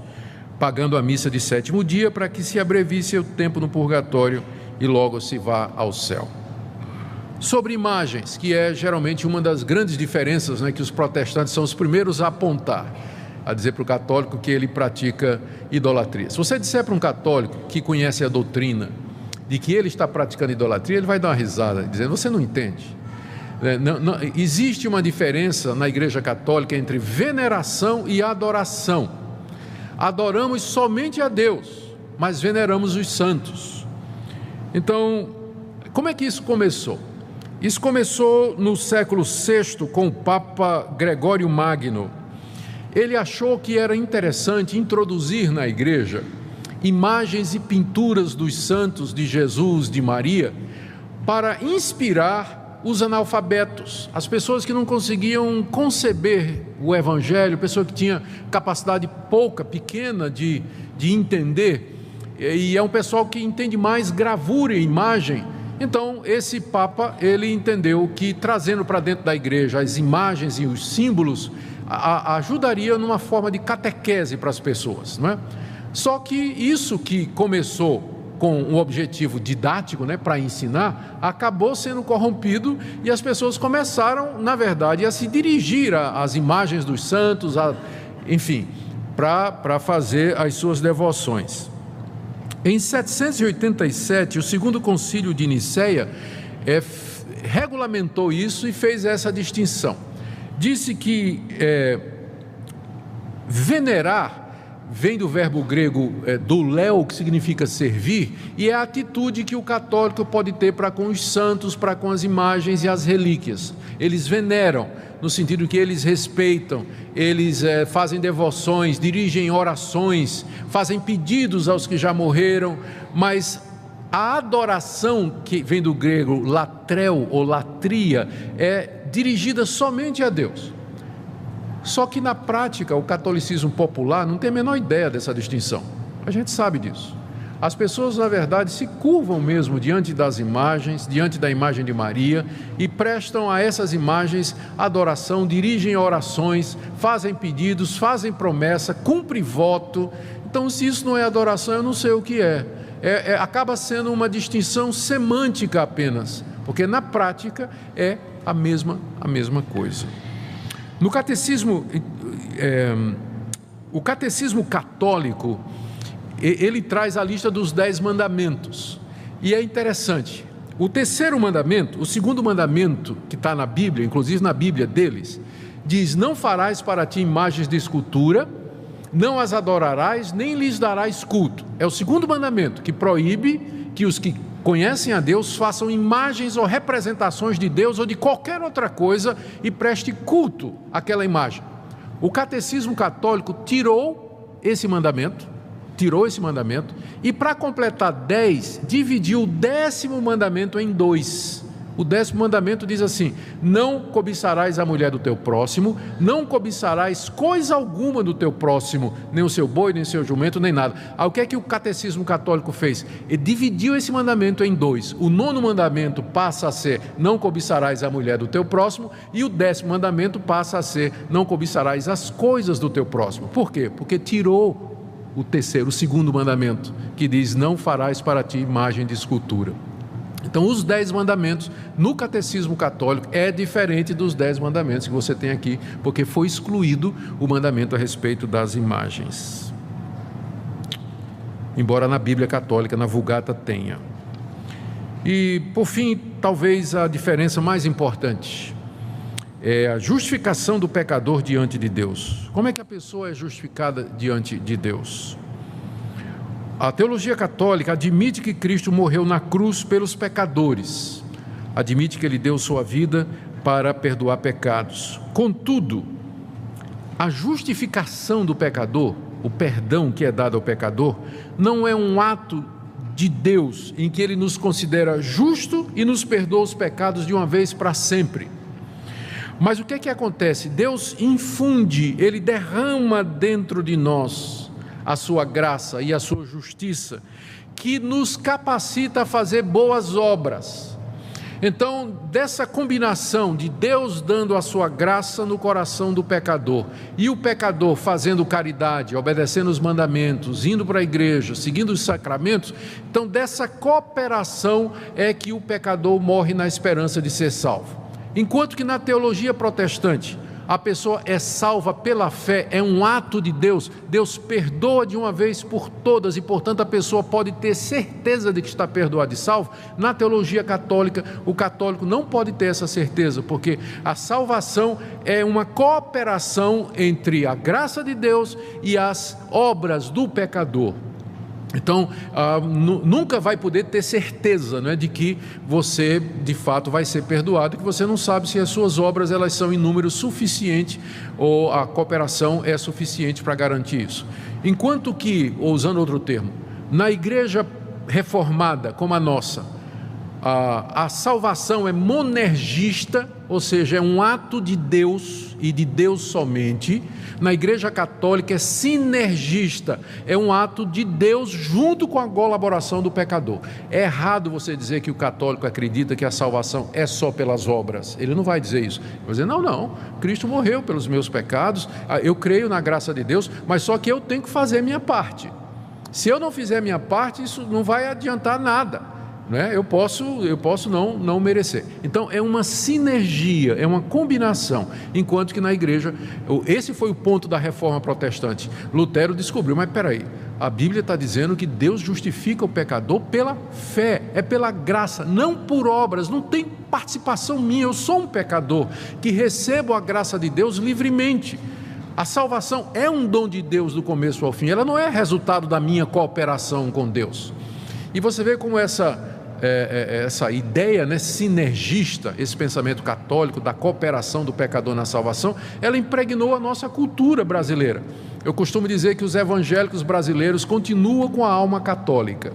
S1: pagando a missa de 7º dia, para que se abrevie seu tempo no purgatório e logo se vá ao céu. Sobre imagens, que é geralmente uma das grandes diferenças, que os protestantes são os primeiros a apontar, a dizer para o católico que ele pratica idolatria. Se você disser para um católico que conhece a doutrina de que ele está praticando idolatria, ele vai dar uma risada, dizendo: você não entende. Não, existe uma diferença na igreja católica entre veneração e adoração. Adoramos somente a Deus, mas veneramos os santos. Então, como é que isso começou? Isso começou no século VI com o Papa Gregório Magno. Ele achou que era interessante introduzir na igreja imagens e pinturas dos santos, de Jesus, de Maria, para inspirar os analfabetos, as pessoas que não conseguiam conceber o Evangelho, pessoa que tinha capacidade pequena de entender, e é um pessoal que entende mais gravura e imagem. Então esse Papa, ele entendeu que trazendo para dentro da igreja as imagens e os símbolos ajudaria numa forma de catequese para as pessoas, não é? Só que isso que começou com um objetivo didático, para ensinar, acabou sendo corrompido e as pessoas começaram, na verdade, a se dirigir às imagens dos santos, enfim, para fazer as suas devoções. Em 787, o segundo concílio de Nicéia regulamentou isso e fez essa distinção. Disse que venerar vem do verbo grego douléo, que significa servir, e é a atitude que o católico pode ter para com os santos, para com as imagens e as relíquias. Eles veneram, no sentido que eles respeitam, eles fazem devoções, dirigem orações, fazem pedidos aos que já morreram, mas a adoração, que vem do grego latreu ou latria, é dirigida somente a Deus. Só que na prática o catolicismo popular não tem a menor ideia dessa distinção. A gente sabe disso. As pessoas, na verdade, se curvam mesmo diante das imagens, diante da imagem de Maria, e prestam a essas imagens adoração, dirigem orações, fazem pedidos, fazem promessa, cumprem voto. Então, se isso não é adoração, eu não sei o que é. Acaba sendo uma distinção semântica apenas, porque na prática é a mesma coisa. No catecismo, o catecismo católico, ele traz a lista dos 10 mandamentos, e é interessante. O terceiro mandamento, o segundo mandamento que está na Bíblia, inclusive na Bíblia deles, diz: não farás para ti imagens de escultura, não as adorarás, nem lhes darás culto. É o segundo mandamento, que proíbe que os que conhecem a Deus façam imagens ou representações de Deus ou de qualquer outra coisa e preste culto àquela imagem. O catecismo católico tirou esse mandamento, e para completar 10, dividiu o 10º mandamento em 2. O 10º mandamento diz assim: não cobiçarás a mulher do teu próximo, não cobiçarás coisa alguma do teu próximo, nem o seu boi, nem o seu jumento, nem nada. O que é que o catecismo católico fez? Ele dividiu esse mandamento em 2. O 9º mandamento passa a ser: não cobiçarás a mulher do teu próximo, e o 10º mandamento passa a ser: não cobiçarás as coisas do teu próximo. Por quê? Porque tirou o segundo mandamento, que diz: não farás para ti imagem de escultura. Então, os 10 mandamentos no catecismo católico é diferente dos 10 mandamentos que você tem aqui, porque foi excluído o mandamento a respeito das imagens. Embora na Bíblia católica, na Vulgata, tenha. E, por fim, talvez a diferença mais importante é a justificação do pecador diante de Deus. Como é que a pessoa é justificada diante de Deus? A teologia católica admite que Cristo morreu na cruz pelos pecadores, admite que Ele deu sua vida para perdoar pecados. Contudo, a justificação do pecador, o perdão que é dado ao pecador, não é um ato de Deus em que Ele nos considera justo e nos perdoa os pecados de uma vez para sempre. Mas o que é que acontece? Deus infunde, Ele derrama dentro de nós a sua graça e a sua justiça, que nos capacita a fazer boas obras. Então, dessa combinação de Deus dando a sua graça no coração do pecador, e o pecador fazendo caridade, obedecendo os mandamentos, indo para a igreja, seguindo os sacramentos, então dessa cooperação é que o pecador morre na esperança de ser salvo. Enquanto que na teologia protestante, a pessoa é salva pela fé, é um ato de Deus, Deus perdoa de uma vez por todas e, portanto, a pessoa pode ter certeza de que está perdoado e salvo. Na teologia católica, o católico não pode ter essa certeza, porque a salvação é uma cooperação entre a graça de Deus e as obras do pecador. Então, nunca vai poder ter certeza, né, de que você de fato vai ser perdoado, que você não sabe se as suas obras elas são em número suficiente ou a cooperação é suficiente para garantir isso. Enquanto que, ou usando outro termo, na igreja reformada como a nossa, a salvação é monergista, ou seja, é um ato de Deus e de Deus somente. Na igreja católica é sinergista, é um ato de Deus junto com a colaboração do pecador. É errado você dizer que o católico acredita que a salvação é só pelas obras. Ele não vai dizer isso. Ele vai dizer, não, Cristo morreu pelos meus pecados, eu creio na graça de Deus, mas só que eu tenho que fazer a minha parte. Se eu não fizer a minha parte, isso não vai adiantar nada. né? Eu posso não merecer. Então é uma sinergia, é uma combinação. Enquanto que na igreja, esse foi o ponto da reforma protestante. Lutero descobriu, mas peraí, a Bíblia está dizendo que Deus justifica o pecador pela fé, é pela graça, não por obras, não tem participação minha. Eu sou um pecador que recebo a graça de Deus livremente. A salvação é um dom de Deus do começo ao fim, ela não é resultado da minha cooperação com Deus. E você vê como essa ideia, né, sinergista, esse pensamento católico da cooperação do pecador na salvação, ela impregnou a nossa cultura brasileira. Eu costumo dizer que os evangélicos brasileiros continuam com a alma católica,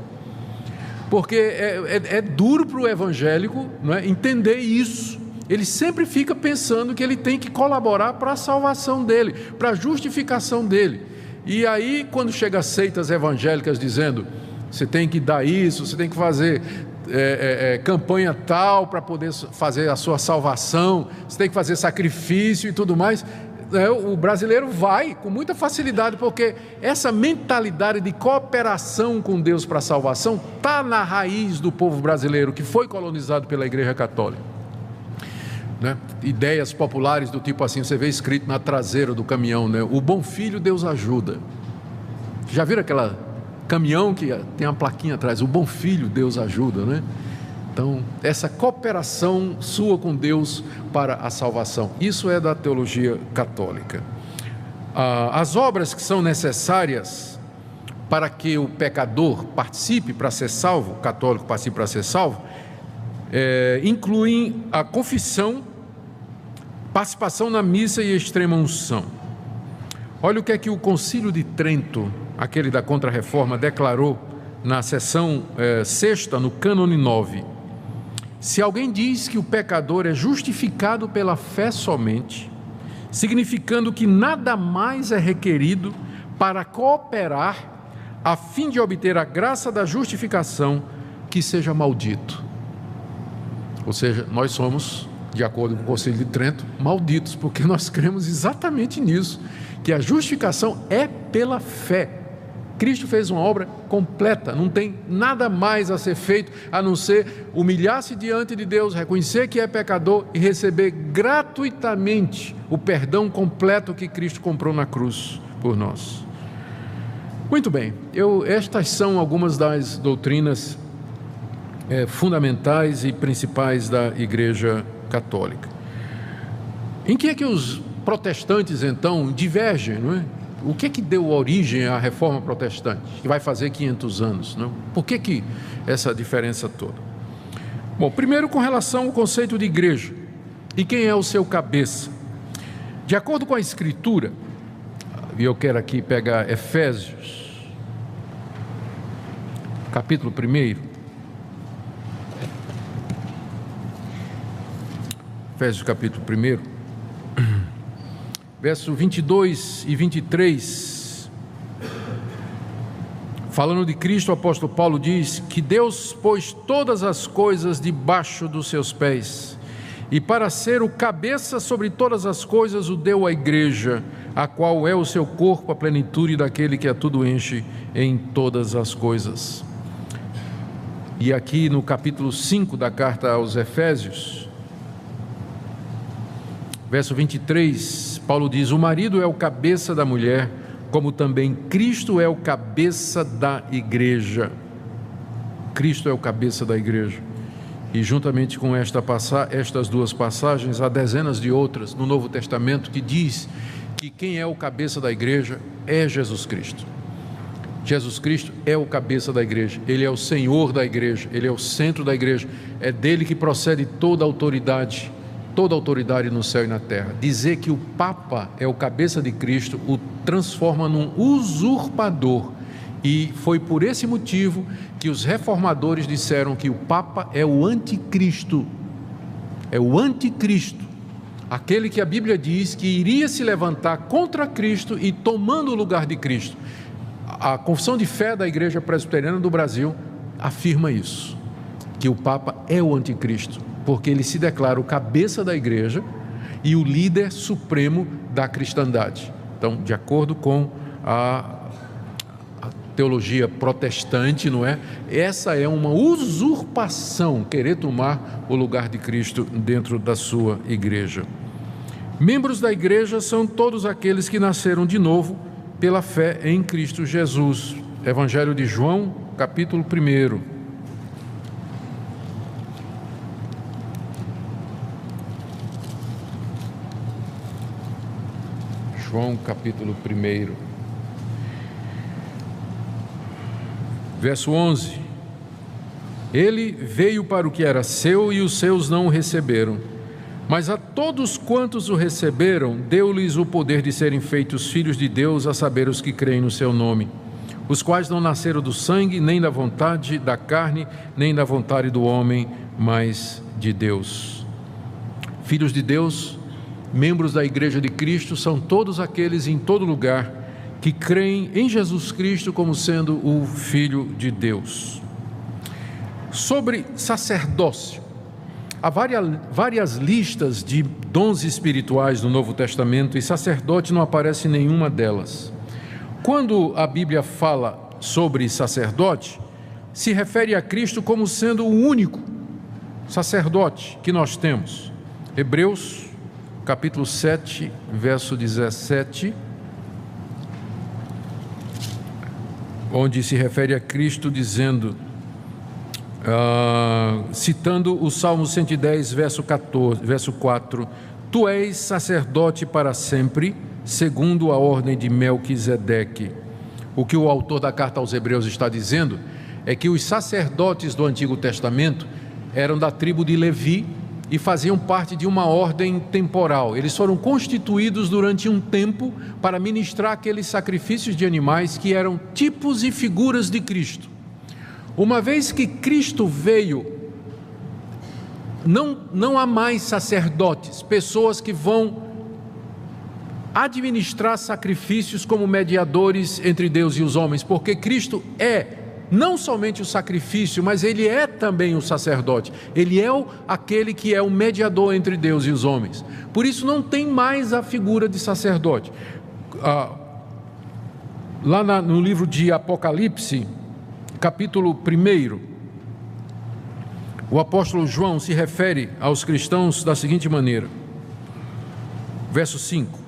S1: porque é duro para o evangélico, não é, entender isso. Ele sempre fica pensando que ele tem que colaborar para a salvação dele, para a justificação dele. E aí, quando chega a seitas evangélicas dizendo: você tem que dar isso, você tem que fazer campanha tal para poder fazer a sua salvação, você tem que fazer sacrifício e tudo mais, o brasileiro vai com muita facilidade, porque essa mentalidade de cooperação com Deus para a salvação está na raiz do povo brasileiro, que foi colonizado pela Igreja Católica, né? Ideias populares do tipo assim, você vê escrito na traseira do caminhão, né? O bom filho Deus ajuda. Já viram aquela caminhão que tem uma plaquinha atrás, o bom filho Deus ajuda, né? Então, essa cooperação sua com Deus para a salvação, isso é da teologia católica. As obras que são necessárias para que o pecador participe para ser salvo, o católico participe para ser salvo, incluem a confissão, participação na missa e extrema unção. Olha o que é que o Concílio de Trento, aquele da Contra-Reforma, declarou na seção 6ª, no cânone 9. Se alguém diz que o pecador é justificado pela fé somente, significando que nada mais é requerido para cooperar a fim de obter a graça da justificação, que seja maldito. Ou seja, nós somos, de acordo com o Concílio de Trento, malditos, porque nós cremos exatamente nisso, que a justificação é pela fé. Cristo fez uma obra completa, não tem nada mais a ser feito a não ser humilhar-se diante de Deus, reconhecer que é pecador e receber gratuitamente o perdão completo que Cristo comprou na cruz por nós. Muito bem, estas são algumas das doutrinas fundamentais e principais da Igreja Católica. Em que é que os protestantes então divergem, não é? O que é que deu origem à reforma protestante, que vai fazer 500 anos, não? Por que essa diferença toda? Bom, primeiro com relação ao conceito de igreja, e quem é o seu cabeça. De acordo com a Escritura, e eu quero aqui pegar Efésios, capítulo 1, Efésios capítulo 1, verso 22 e 23, falando de Cristo, o apóstolo Paulo diz que Deus pôs todas as coisas debaixo dos seus pés, e para ser o cabeça sobre todas as coisas o deu à igreja, a qual é o seu corpo, a plenitude daquele que a tudo enche em todas as coisas. E aqui no capítulo 5 da carta aos Efésios, verso 23, Paulo diz: o marido é o cabeça da mulher, como também Cristo é o cabeça da igreja. Cristo é o cabeça da igreja. E juntamente com estas duas passagens, há dezenas de outras no Novo Testamento que diz que quem é o cabeça da igreja é Jesus Cristo. Jesus Cristo é o cabeça da igreja, Ele é o Senhor da igreja, Ele é o centro da igreja, é dele que procede toda a autoridade no céu e na terra. Dizer que o Papa é o cabeça de Cristo o transforma num usurpador, e foi por esse motivo que os reformadores disseram que o Papa é o anticristo, aquele que a Bíblia diz que iria se levantar contra Cristo e tomando o lugar de Cristo. A confissão de fé da Igreja Presbiteriana do Brasil afirma isso, que o Papa é o anticristo, porque ele se declara o cabeça da igreja e o líder supremo da cristandade. Então, de acordo com teologia protestante, não é? Essa é uma usurpação, querer tomar o lugar de Cristo dentro da sua igreja. Membros da igreja são todos aqueles que nasceram de novo pela fé em Cristo Jesus. Evangelho de João, capítulo 1. João, capítulo 1. Verso 11: Ele veio para o que era seu e os seus não o receberam. Mas a todos quantos o receberam, deu-lhes o poder de serem feitos filhos de Deus, a saber, os que creem no seu nome, os quais não nasceram do sangue, nem da vontade da carne, nem da vontade do homem, mas de Deus. Filhos de Deus, membros da Igreja de Cristo, são todos aqueles em todo lugar que creem em Jesus Cristo como sendo o Filho de Deus. Sobre sacerdócio, há várias listas de dons espirituais no Novo Testamento e sacerdote não aparece em nenhuma delas. Quando a Bíblia fala sobre sacerdote, se refere a Cristo como sendo o único sacerdote que nós temos. Hebreus, capítulo 7, verso 17, onde se refere a Cristo dizendo, citando o Salmo 110, verso 4, Tu és sacerdote para sempre, segundo a ordem de Melquisedeque. O que o autor da carta aos Hebreus está dizendo é que os sacerdotes do Antigo Testamento eram da tribo de Levi e faziam parte de uma ordem temporal. Eles foram constituídos durante um tempo para ministrar aqueles sacrifícios de animais que eram tipos e figuras de Cristo. Uma vez que Cristo veio, não há mais sacerdotes, pessoas que vão administrar sacrifícios como mediadores entre Deus e os homens, porque Cristo é não somente o sacrifício, mas Ele é também o sacerdote. Ele é aquele que é o mediador entre Deus e os homens. Por isso não tem mais a figura de sacerdote. Lá no livro de Apocalipse, capítulo 1, o apóstolo João se refere aos cristãos da seguinte maneira. Verso 5.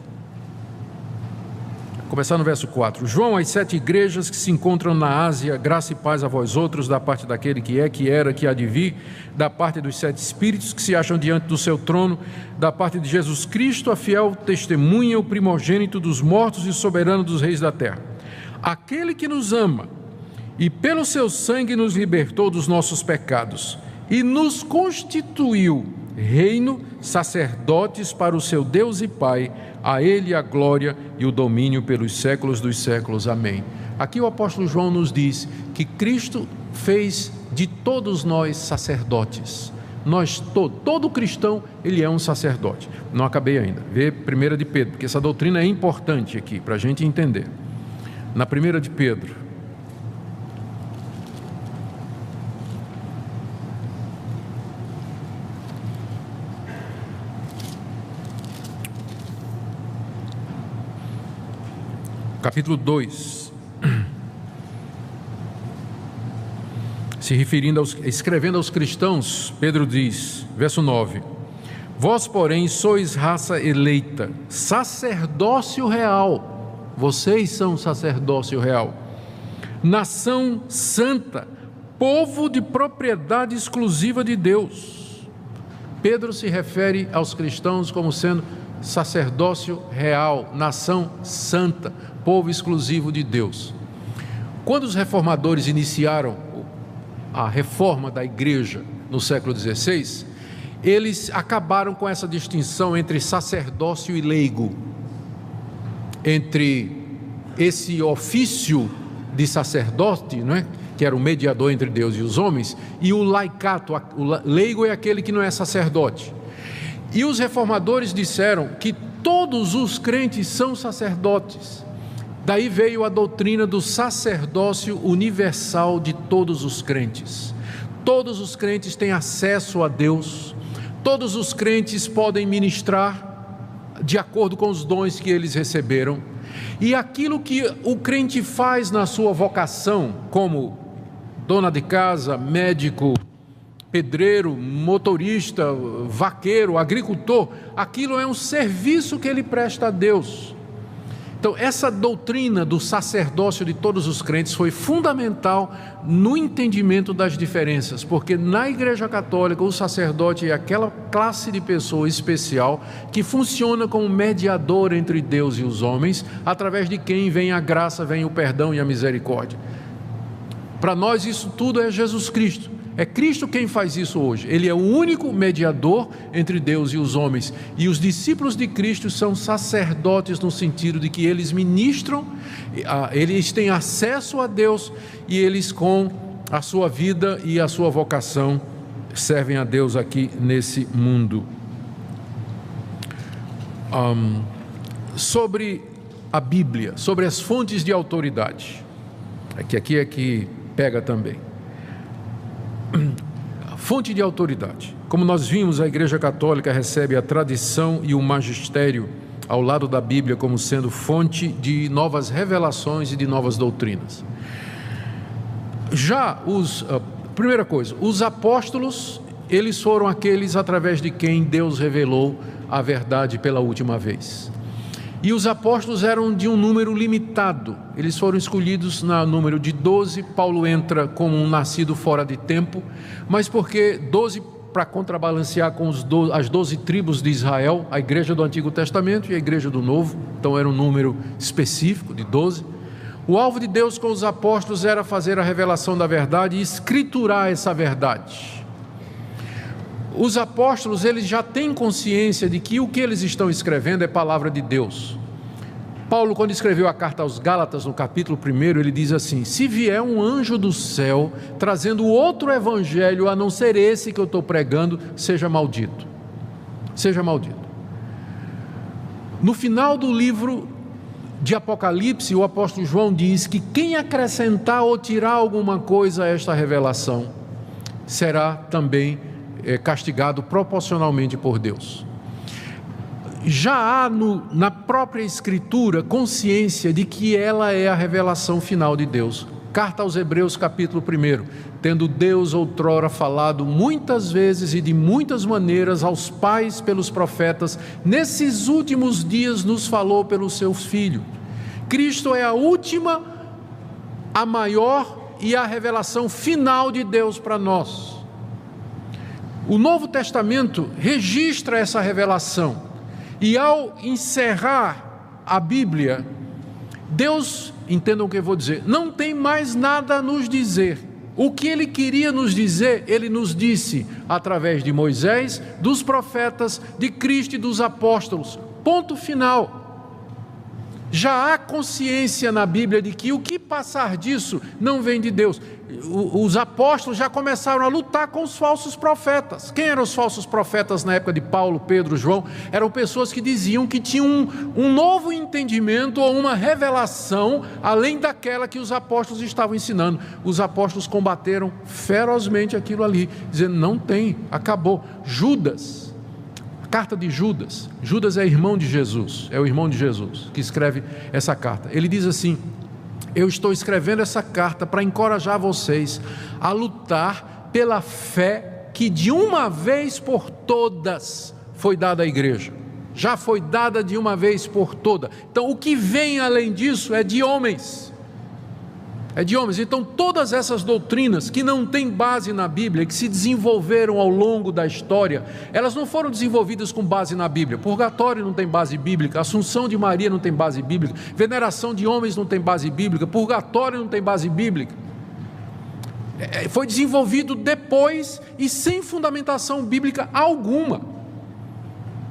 S1: Começar no verso 4. João, às 7 igrejas que se encontram na Ásia, graça e paz a vós outros, da parte daquele que é, que era, que há de vir, da parte dos 7 espíritos que se acham diante do seu trono, da parte de Jesus Cristo, a fiel testemunha, o primogênito dos mortos e soberano dos reis da terra. Aquele que nos ama e pelo seu sangue nos libertou dos nossos pecados e nos constituiu reino, sacerdotes para o seu Deus e Pai, a Ele a glória e o domínio pelos séculos dos séculos. Amém. Aqui o apóstolo João nos diz que Cristo fez de todos nós sacerdotes. Todo cristão, ele é um sacerdote. Não acabei ainda. Vê 1 de Pedro, porque essa doutrina é importante aqui, para a gente entender. Na 1 de Pedro, capítulo 2, escrevendo aos cristãos, Pedro diz, verso 9: Vós, porém, sois raça eleita, sacerdócio real, vocês são sacerdócio real, nação santa, povo de propriedade exclusiva de Deus. Pedro se refere aos cristãos como sendo sacerdócio real, nação santa, povo exclusivo de Deus. Quando os reformadores iniciaram a reforma da igreja no século XVI, eles acabaram com essa distinção entre sacerdócio e leigo, entre esse ofício de sacerdote, não é? Que era o mediador entre Deus e os homens, e o laicato. O leigo é aquele que não é sacerdote. E os reformadores disseram que todos os crentes são sacerdotes. Daí veio a doutrina do sacerdócio universal de todos os crentes. Todos os crentes têm acesso a Deus, todos os crentes podem ministrar de acordo com os dons que eles receberam, E aquilo que o crente faz na sua vocação, como dona de casa, médico, pedreiro, motorista, vaqueiro, agricultor, aquilo é um serviço que ele presta a Deus. Então, essa doutrina do sacerdócio de todos os crentes foi fundamental no entendimento das diferenças, porque na Igreja Católica o sacerdote é aquela classe de pessoa especial que funciona como mediador entre Deus e os homens, através de quem vem a graça, vem o perdão e a misericórdia. Para nós isso tudo é Jesus Cristo. É Cristo quem faz isso hoje. Ele é o único mediador entre Deus e os homens. E os discípulos de Cristo são sacerdotes no sentido de que eles ministram, eles têm acesso a Deus e eles, com a sua vida e a sua vocação, servem a Deus aqui nesse mundo. Sobre a Bíblia, sobre as fontes de autoridade. Aqui é que pega também. Fonte de autoridade. Como nós vimos, a Igreja Católica recebe a tradição e o magistério ao lado da Bíblia como sendo fonte de novas revelações e de novas doutrinas. Já primeira coisa, os apóstolos, eles foram aqueles através de quem Deus revelou a verdade pela última vez. E os apóstolos eram de um número limitado, eles foram escolhidos no número de 12, Paulo entra como um nascido fora de tempo, mas porque 12 para contrabalancear com as 12 tribos de Israel, a igreja do Antigo Testamento e a igreja do Novo, então era um número específico de 12. O alvo de Deus com os apóstolos era fazer a revelação da verdade e escriturar essa verdade. Os apóstolos, eles já têm consciência de que o que eles estão escrevendo é palavra de Deus. Paulo, quando escreveu a carta aos Gálatas, no capítulo 1, ele diz assim: se vier um anjo do céu trazendo outro evangelho a não ser esse que eu estou pregando, seja maldito. Seja maldito. No final do livro de Apocalipse, o apóstolo João diz que quem acrescentar ou tirar alguma coisa a esta revelação será também castigado proporcionalmente por Deus. Já há na própria Escritura consciência de que ela é a revelação final de Deus. Carta aos Hebreus, capítulo 1: tendo Deus outrora falado muitas vezes e de muitas maneiras aos pais pelos profetas, nesses últimos dias nos falou pelo seu Filho. Cristo é a última, a maior e a revelação final de Deus para nós. O Novo Testamento registra essa revelação, e ao encerrar a Bíblia, Deus, entendam o que eu vou dizer, não tem mais nada a nos dizer. O que Ele queria nos dizer, Ele nos disse através de Moisés, dos profetas, de Cristo e dos apóstolos. Ponto final. Já há consciência na Bíblia de que o que passar disso não vem de Deus. Os apóstolos já começaram a lutar com os falsos profetas. Quem eram os falsos profetas na época de Paulo, Pedro, João? Eram pessoas que diziam que tinham um novo entendimento ou uma revelação além daquela que os apóstolos estavam ensinando. Os apóstolos combateram ferozmente aquilo ali, dizendo: não tem, acabou. Judas, a carta de Judas. Judas é irmão de Jesus, é o irmão de Jesus que escreve essa carta. Ele diz assim: eu estou escrevendo essa carta para encorajar vocês a lutar pela fé que de uma vez por todas foi dada à igreja. Já foi dada de uma vez por todas. Então o que vem além disso é de homens. É de homens. Então todas essas doutrinas que não têm base na Bíblia, que se desenvolveram ao longo da história, elas não foram desenvolvidas com base na Bíblia. Purgatório não tem base bíblica, Assunção de Maria não tem base bíblica, veneração de homens não tem base bíblica, purgatório não tem base bíblica. Foi desenvolvido depois e sem fundamentação bíblica alguma.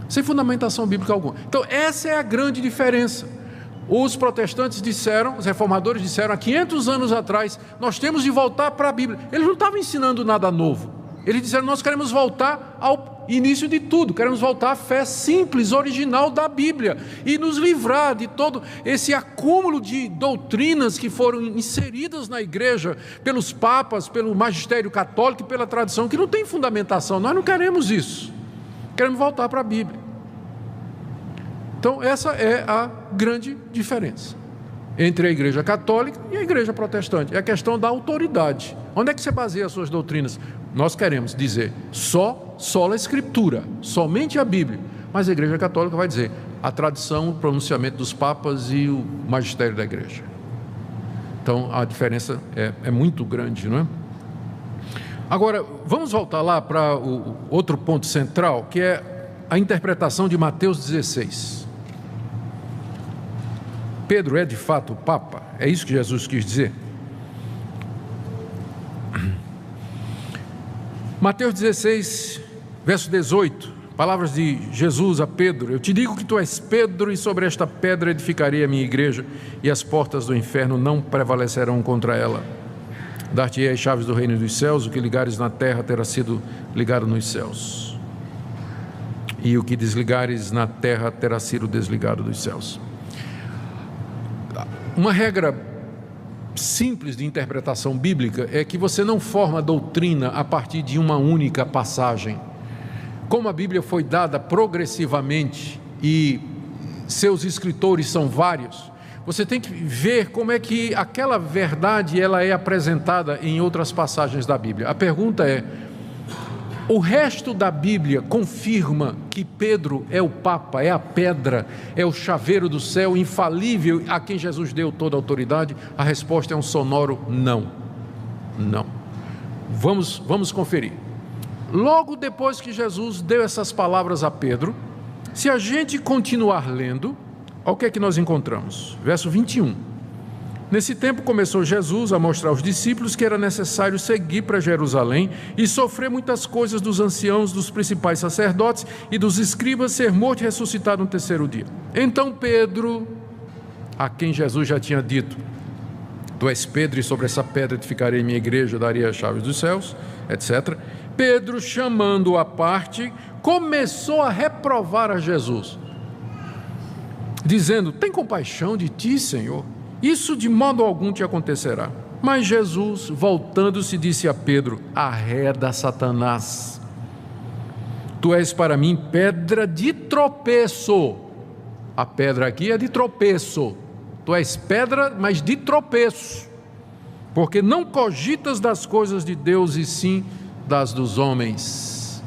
S1: Sem fundamentação bíblica alguma. Então essa é a grande diferença. Os protestantes disseram, os reformadores disseram há 500 anos atrás: nós temos de voltar para a Bíblia. Eles não estavam ensinando nada novo. Eles disseram: nós queremos voltar ao início de tudo, queremos voltar à fé simples, original da Bíblia e nos livrar de todo esse acúmulo de doutrinas que foram inseridas na igreja pelos papas, pelo magistério católico e pela tradição, que não tem fundamentação. Nós não queremos isso, queremos voltar para a Bíblia. Então, essa é a grande diferença entre a Igreja Católica e a Igreja Protestante. É a questão da autoridade. Onde é que você baseia as suas doutrinas? Nós queremos dizer sola Escritura, somente a Bíblia. Mas a Igreja Católica vai dizer a tradição, o pronunciamento dos papas e o magistério da Igreja. Então, a diferença é muito grande, não é? Agora, vamos voltar lá para o outro ponto central, que é a interpretação de Mateus 16. Pedro é de fato o Papa? É isso que Jesus quis dizer? Mateus 16, verso 18, palavras de Jesus a Pedro: eu te digo que tu és Pedro, e sobre esta pedra edificarei a minha igreja, e as portas do inferno não prevalecerão contra ela. Dar-te-ei as chaves do reino dos céus, o que ligares na terra terá sido ligado nos céus, e o que desligares na terra terá sido desligado dos céus. Uma regra simples de interpretação bíblica é que você não forma doutrina a partir de uma única passagem. Como a Bíblia foi dada progressivamente e seus escritores são vários, você tem que ver como é que aquela verdade ela é apresentada em outras passagens da Bíblia. A pergunta é: o resto da Bíblia confirma que Pedro é o Papa, é a pedra, é o chaveiro do céu, infalível, a quem Jesus deu toda a autoridade? A resposta é um sonoro não. Não. Vamos conferir. Logo depois que Jesus deu essas palavras a Pedro, se a gente continuar lendo, olha o que é que nós encontramos. Verso 21. Nesse tempo começou Jesus a mostrar aos discípulos que era necessário seguir para Jerusalém e sofrer muitas coisas dos anciãos, dos principais sacerdotes e dos escribas, ser morto e ressuscitado no terceiro dia. Então Pedro, a quem Jesus já tinha dito: tu és Pedro, e sobre essa pedra edificarei minha igreja, darei as chaves dos céus, etc. Pedro, chamando-o à parte, começou a reprovar a Jesus, dizendo: tem compaixão de ti, Senhor, isso de modo algum te acontecerá. Mas Jesus, voltando-se, disse a Pedro: arreda, Satanás, tu és para mim pedra de tropeço. A pedra aqui é de tropeço. Tu és pedra, mas de tropeço, porque não cogitas das coisas de Deus, e sim das dos homens.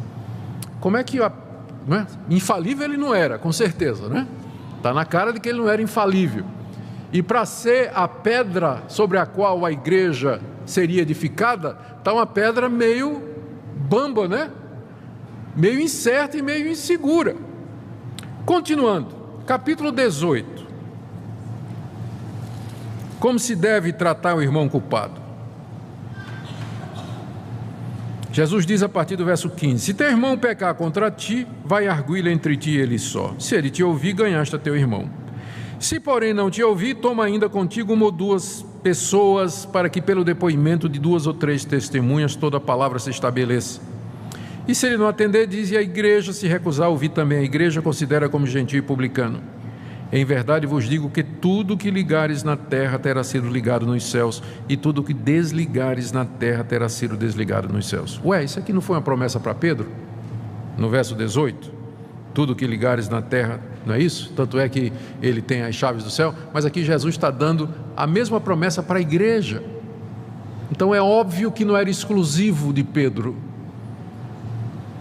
S1: Como é que né? Infalível ele não era, com certeza, né? Está na cara de que ele não era infalível. E para ser a pedra sobre a qual a igreja seria edificada, está uma pedra meio bamba, né? Meio incerta e meio insegura. Continuando, capítulo 18. Como se deve tratar o irmão culpado? Jesus diz a partir do verso 15: se teu irmão pecar contra ti, vai arguí-lo entre ti e ele só. Se ele te ouvir, ganhaste a teu irmão. Se porém não te ouvir, toma ainda contigo uma ou duas pessoas, para que pelo depoimento de 2 ou 3 testemunhas toda a palavra se estabeleça. E se ele não atender, diz a igreja; se recusar a ouvir também a igreja, considera como gentio e publicano. Em verdade vos digo que tudo que ligares na terra terá sido ligado nos céus, e tudo que desligares na terra terá sido desligado nos céus. Ué, isso aqui não foi uma promessa para Pedro? No verso 18, tudo que ligares na terra, não é isso? Tanto é que ele tem as chaves do céu, mas aqui Jesus está dando a mesma promessa para a igreja. Então é óbvio que não era exclusivo de Pedro.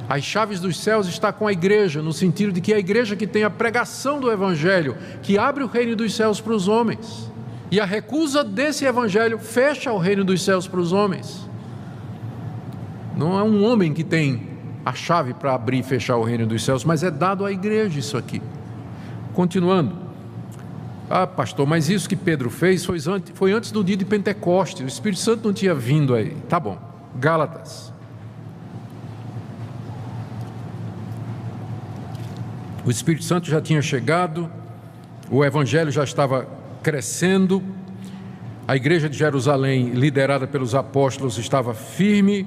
S1: As chaves dos céus está com a igreja, no sentido de que é a igreja que tem a pregação do evangelho, que abre o reino dos céus para os homens, e a recusa desse evangelho fecha o reino dos céus para os homens. Não é um homem que tem a chave para abrir e fechar o reino dos céus, mas é dado à igreja isso aqui. Continuando: ah, pastor, mas isso que Pedro fez foi antes do dia de Pentecostes, o Espírito Santo não tinha vindo aí. Tá bom. Gálatas. O Espírito Santo já tinha chegado, o evangelho já estava crescendo, a igreja de Jerusalém, liderada pelos apóstolos, estava firme.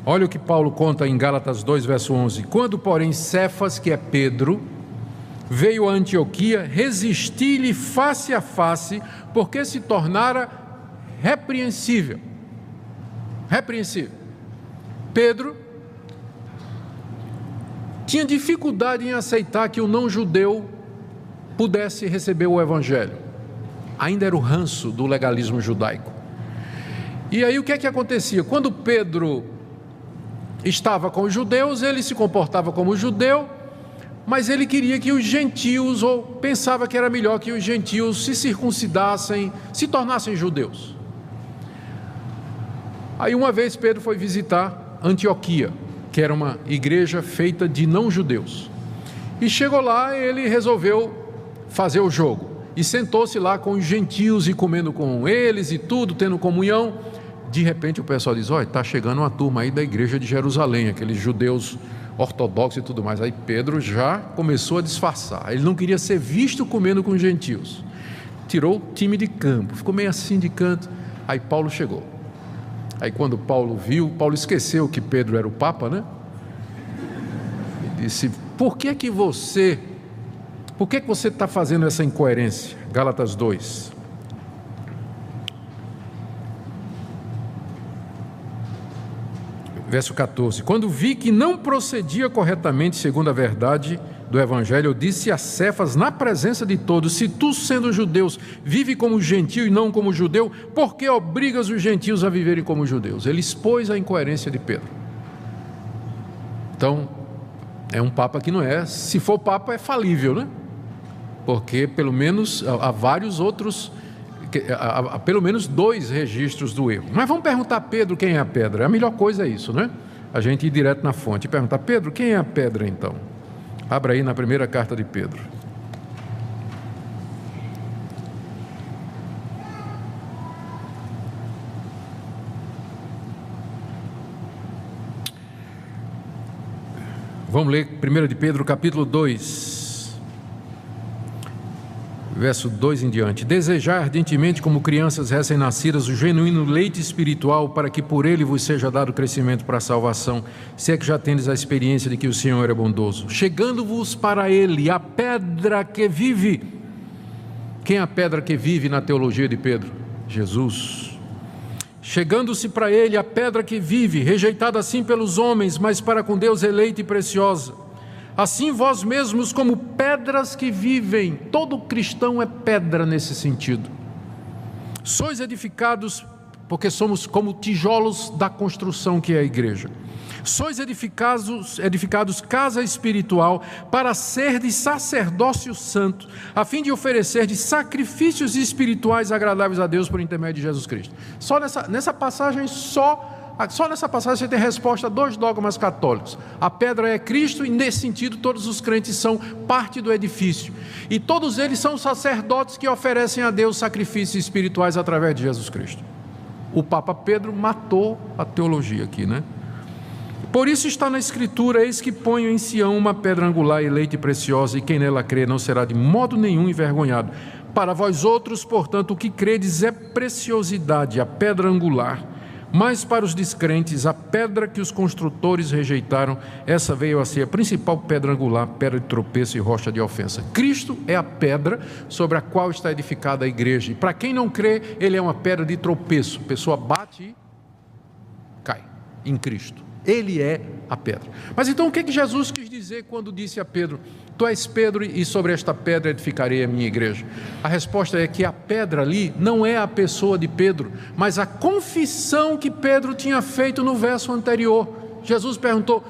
S1: Olha o que Paulo conta em Gálatas 2, verso 11: quando, porém, Cefas, que é Pedro, veio a Antioquia, resisti-lhe face a face, porque se tornara repreensível. Pedro tinha dificuldade em aceitar que o não-judeu pudesse receber o Evangelho. Ainda era o ranço do legalismo judaico. E aí o que é que acontecia? Quando Pedro estava com os judeus, ele se comportava como judeu, mas ele queria que os gentios, ou pensava que era melhor que os gentios se circuncidassem, se tornassem judeus. Aí uma vez Pedro foi visitar Antioquia, que era uma igreja feita de não-judeus. E chegou lá, ele resolveu fazer o jogo. E sentou-se lá com os gentios e comendo com eles e tudo, tendo comunhão. De repente o pessoal diz: olha, está chegando uma turma aí da igreja de Jerusalém, aqueles judeus ortodoxos e tudo mais. Aí Pedro já começou a disfarçar. Ele não queria ser visto comendo com os gentios. Tirou o time de campo, ficou meio assim de canto. Aí Paulo chegou. Aí quando Paulo viu, Paulo esqueceu que Pedro era o Papa, né? E disse: por que você está fazendo essa incoerência? Gálatas 2. Verso 14: quando vi que não procedia corretamente segundo a verdade do Evangelho, eu disse a Cefas na presença de todos: se tu, sendo judeus, vive como gentio e não como judeu, por que obrigas os gentios a viverem como judeus? Ele expôs a incoerência de Pedro. Então, é um Papa que não é, se for Papa é falível, né? Porque pelo menos há vários outros, há pelo menos 2 registros do erro. Mas vamos perguntar a Pedro quem é a pedra. A melhor coisa é isso, né? A gente ir direto na fonte e perguntar: Pedro, quem é a pedra então? Abra aí na primeira carta de Pedro. Vamos ler 1 de Pedro, capítulo 2, verso 2 em diante. Desejar ardentemente, como crianças recém-nascidas, o genuíno leite espiritual, para que por ele vos seja dado crescimento para a salvação, se é que já tendes a experiência de que o Senhor é bondoso. Chegando-vos para ele, a pedra que vive. Quem é a pedra que vive na teologia de Pedro? Jesus. Chegando-se para ele, a pedra que vive, rejeitada assim pelos homens, mas para com Deus eleita e preciosa. Assim vós mesmos, como pedras que vivem. Todo cristão é pedra nesse sentido. Sois edificados, porque somos como tijolos da construção que é a igreja. Sois edificados casa espiritual, para ser de sacerdócio santo, a fim de oferecer de sacrifícios espirituais agradáveis a Deus por intermédio de Jesus Cristo. Só nessa passagem você tem resposta a 2 dogmas católicos. A pedra é Cristo, e nesse sentido todos os crentes são parte do edifício. E todos eles são sacerdotes que oferecem a Deus sacrifícios espirituais através de Jesus Cristo. O Papa Pedro matou a teologia aqui, né? Por isso está na Escritura: eis que ponho em Sião uma pedra angular, eleita e preciosa, e quem nela crê não será de modo nenhum envergonhado. Para vós outros, portanto, o que credes é preciosidade, a pedra angular. Mas para os descrentes, a pedra que os construtores rejeitaram, essa veio a ser a principal pedra angular, pedra de tropeço e rocha de ofensa. Cristo é a pedra sobre a qual está edificada a igreja. E para quem não crê, ele é uma pedra de tropeço. A pessoa bate e cai em Cristo. Ele é a pedra. Mas então o que Jesus quis dizer quando disse a Pedro: tu és Pedro, e sobre esta pedra edificarei a minha igreja? A resposta é que a pedra ali não é a pessoa de Pedro, mas a confissão que Pedro tinha feito no verso anterior. Jesus perguntou: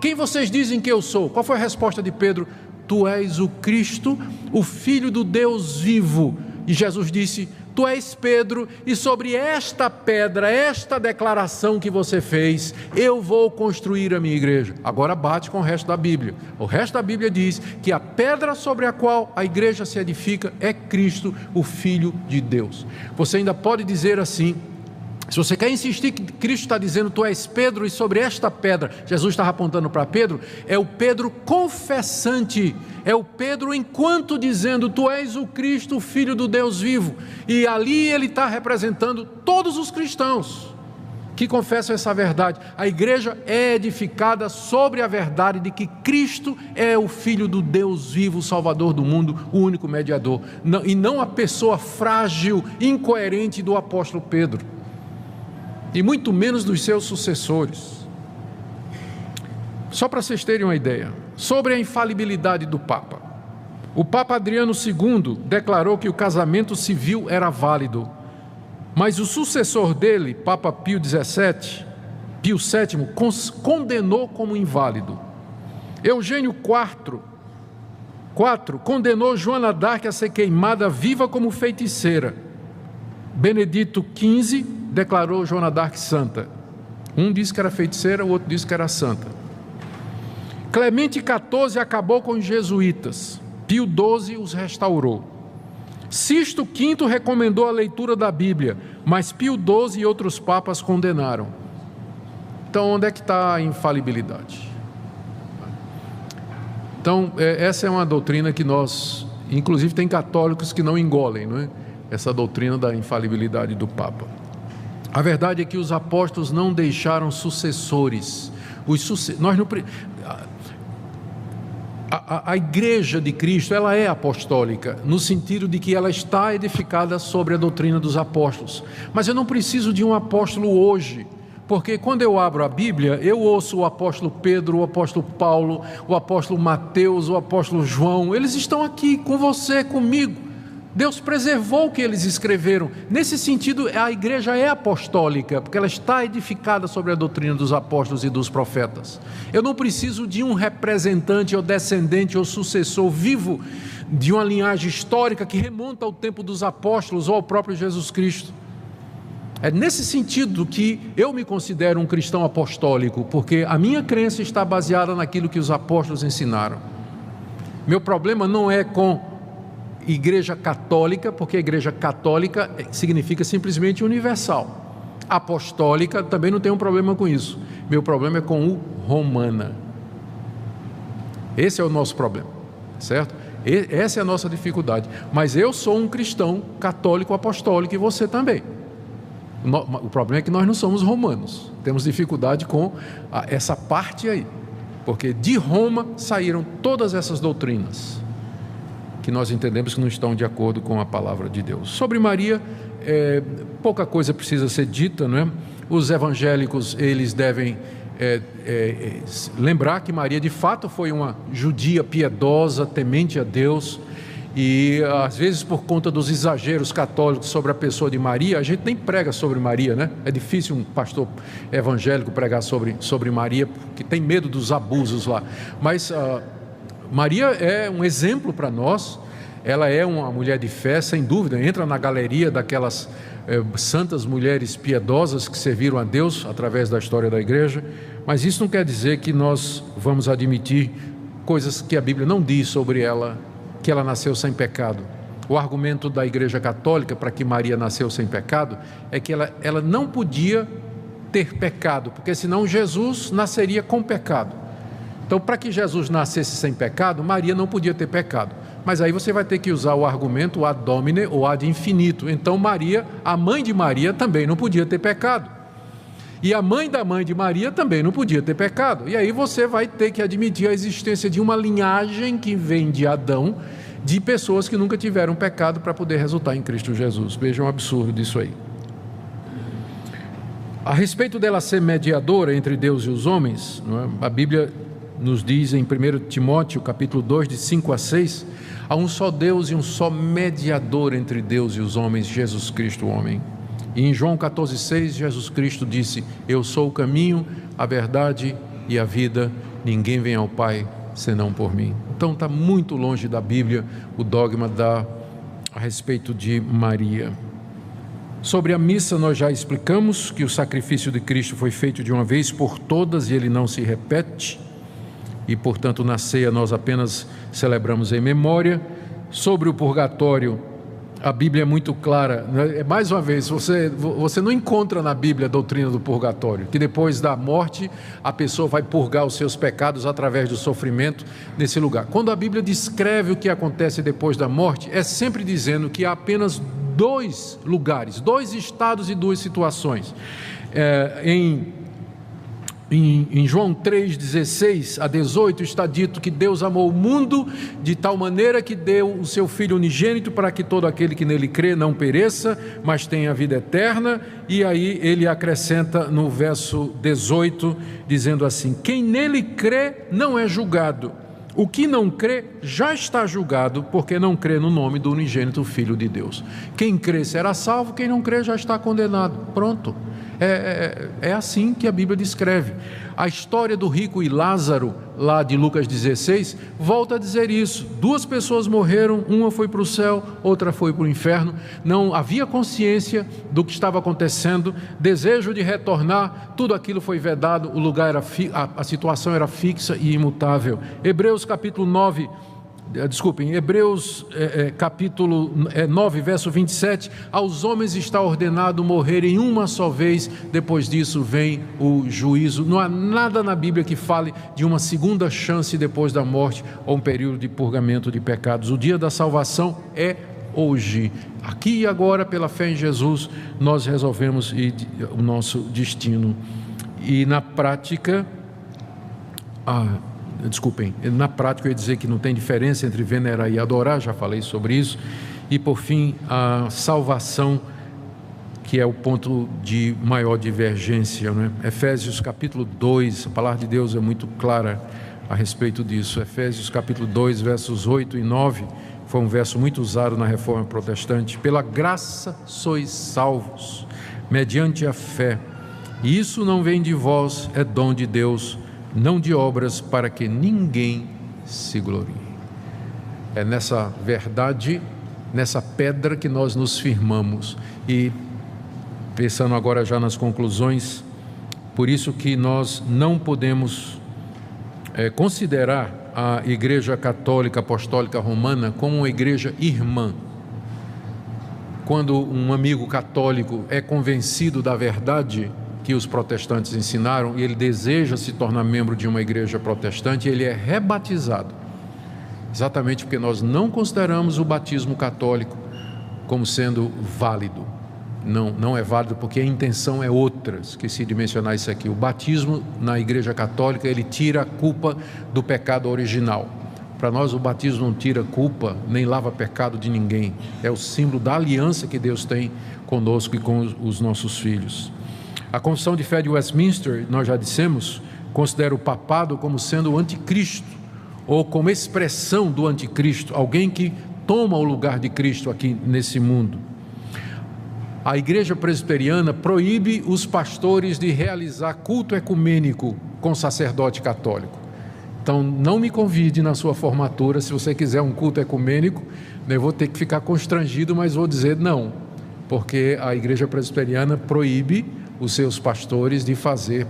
S1: quem vocês dizem que eu sou? Qual foi a resposta de Pedro? Tu és o Cristo, o Filho do Deus vivo. E Jesus disse: tu és Pedro, e sobre esta pedra, esta declaração que você fez, eu vou construir a minha igreja. Agora bate com o resto da Bíblia. O resto da Bíblia diz que a pedra sobre a qual a igreja se edifica é Cristo, o Filho de Deus. Você ainda pode dizer assim: se você quer insistir que Cristo está dizendo tu és Pedro, e sobre esta pedra, Jesus estava apontando para Pedro, é o Pedro confessante, é o Pedro enquanto dizendo tu és o Cristo, o Filho do Deus vivo. E ali ele está representando todos os cristãos que confessam essa verdade. A igreja é edificada sobre a verdade de que Cristo é o Filho do Deus vivo, o Salvador do mundo, o único mediador, e não a pessoa frágil, incoerente do apóstolo Pedro, e muito menos dos seus sucessores. Só para vocês terem uma ideia, sobre a infalibilidade do Papa.
S2: O Papa Adriano II declarou que o casamento civil era válido, mas o sucessor dele, Papa Pio VII, condenou como inválido. Eugênio IV condenou Joana d'Arc a ser queimada viva como feiticeira. Benedito XV declarou Joana d'Arc santa. Um disse que era feiticeira, o outro disse que era santa. Clemente XIV acabou com os jesuítas. Pio XII os restaurou. Sisto V recomendou a leitura da Bíblia, mas Pio XII e outros papas condenaram. Então, onde é que está a infalibilidade? Então, essa é uma doutrina que nós, inclusive tem católicos que não engolem, não é? Essa doutrina da infalibilidade do Papa. A verdade é que os apóstolos não deixaram sucessores. A Igreja de Cristo, ela é apostólica, no sentido de que ela está edificada sobre a doutrina dos apóstolos. Mas eu não preciso de um apóstolo hoje, porque quando eu abro a Bíblia, eu ouço o apóstolo Pedro, o apóstolo Paulo, o apóstolo Mateus, o apóstolo João. Eles estão aqui com você, comigo. Deus preservou o que eles escreveram. Nesse sentido, a igreja é apostólica, porque ela está edificada sobre a doutrina dos apóstolos e dos profetas. Eu não preciso de um representante ou descendente ou sucessor vivo de uma linhagem histórica que remonta ao tempo dos apóstolos ou ao próprio Jesus Cristo. É nesse sentido que eu me considero um cristão apostólico, porque a minha crença está baseada naquilo que os apóstolos ensinaram. Meu problema não é com Igreja Católica, porque a Igreja Católica significa simplesmente universal. Apostólica também não tem um problema com isso. Meu problema é com o Romana. Esse é o nosso problema, certo? Essa é a nossa dificuldade. Mas eu sou um cristão católico apostólico e você também. O problema é que nós não somos romanos. Temos dificuldade com essa parte aí, porque de Roma saíram todas essas doutrinas que nós entendemos que não estão de acordo com a palavra de Deus. Sobre Maria, pouca coisa precisa ser dita, não é? Os evangélicos, eles devem lembrar que Maria de fato foi uma judia piedosa, temente a Deus, e às vezes por conta dos exageros católicos sobre a pessoa de Maria, a gente nem prega sobre Maria, né? É difícil um pastor evangélico pregar sobre Maria, porque tem medo dos abusos lá, mas Maria é um exemplo para nós. Ela é uma mulher de fé, sem dúvida, entra na galeria daquelas santas mulheres piedosas que serviram a Deus através da história da igreja, mas isso não quer dizer que nós vamos admitir coisas que a Bíblia não diz sobre ela, que ela nasceu sem pecado. O argumento da Igreja Católica para que Maria nasceu sem pecado é que ela não podia ter pecado, porque senão Jesus nasceria com pecado. Então, para que Jesus nascesse sem pecado, Maria não podia ter pecado. Mas aí você vai ter que usar o argumento ad hominem ou ad infinito. Então Maria, a mãe de Maria, também não podia ter pecado. E a mãe da mãe de Maria também não podia ter pecado. E aí você vai ter que admitir a existência de uma linhagem que vem de Adão, de pessoas que nunca tiveram pecado para poder resultar em Cristo Jesus. Vejam o absurdo disso aí. A respeito dela ser mediadora entre Deus e os homens, não é? A Bíblia nos diz em 1 Timóteo, capítulo 2, de 5 a 6, há um só Deus e um só mediador entre Deus e os homens, Jesus Cristo, o homem. E em João 14, 6, Jesus Cristo disse: eu sou o caminho, a verdade e a vida, ninguém vem ao Pai senão por mim. Então está muito longe da Bíblia o dogma a respeito de Maria. Sobre a missa nós já explicamos que o sacrifício de Cristo foi feito de uma vez por todas e ele não se repete. E, portanto, na ceia nós apenas celebramos em memória. Sobre o purgatório, a Bíblia é muito clara. Mais uma vez, você não encontra na Bíblia a doutrina do purgatório, que depois da morte a pessoa vai purgar os seus pecados através do sofrimento nesse lugar. Quando a Bíblia descreve o que acontece depois da morte, é sempre dizendo que há apenas dois lugares, dois estados e duas situações. Em João 3, 16 a 18 está dito que Deus amou o mundo de tal maneira que deu o seu Filho unigênito para que todo aquele que nele crê não pereça, mas tenha a vida eterna. E aí ele acrescenta no verso 18, dizendo assim: quem nele crê não é julgado, O que não crê já está julgado, porque não crê no nome do unigênito Filho de Deus. Quem crê será salvo, quem não crê já está condenado. Pronto. É assim que a Bíblia descreve. A história do rico e Lázaro, lá de Lucas 16, volta a dizer isso. 2 pessoas morreram, uma foi para o céu, outra foi para o inferno. Não havia consciência do que estava acontecendo, desejo de retornar, tudo aquilo foi vedado, o lugar era a situação era fixa e imutável. Hebreus capítulo 9, verso 27, aos homens está ordenado morrerem uma só vez, depois disso vem o juízo. Não há nada na Bíblia que fale de uma segunda chance depois da morte ou um período de purgamento de pecados. O dia da salvação é hoje, aqui e agora, pela fé em Jesus, nós resolvemos o nosso destino. E na prática, na prática eu ia dizer que não tem diferença entre venerar e adorar, já falei sobre isso. E por fim, a salvação, que é o ponto de maior divergência, né? Efésios capítulo 2, a palavra de Deus é muito clara a respeito disso. Efésios capítulo 2, versos 8 e 9, foi um verso muito usado na Reforma Protestante. Pela graça sois salvos, mediante a fé, e isso não vem de vós, é dom de Deus, não de obras, para que ninguém se glorie. É nessa verdade, nessa pedra que nós nos firmamos. E pensando agora já nas conclusões, por isso que nós não podemos considerar a Igreja Católica Apostólica Romana como uma igreja irmã. Quando um amigo católico é convencido da verdade que os protestantes ensinaram e ele deseja se tornar membro de uma igreja protestante, ele é rebatizado, exatamente porque nós não consideramos o batismo católico como sendo válido. Não é válido porque a intenção é outra. Esqueci de mencionar isso aqui. O batismo na igreja católica, ele tira a culpa do pecado original. Para nós o batismo não tira culpa, nem lava pecado de ninguém. É o símbolo da aliança que Deus tem conosco e com os nossos filhos. A Confissão de Fé de Westminster, nós já dissemos, considera o papado como sendo o anticristo, ou como expressão do anticristo, alguém que toma o lugar de Cristo aqui nesse mundo. A Igreja Presbiteriana proíbe os pastores de realizar culto ecumênico com sacerdote católico. Então, não me convide na sua formatura, se você quiser um culto ecumênico, eu vou ter que ficar constrangido, mas vou dizer não, porque a Igreja Presbiteriana proíbe os seus pastores de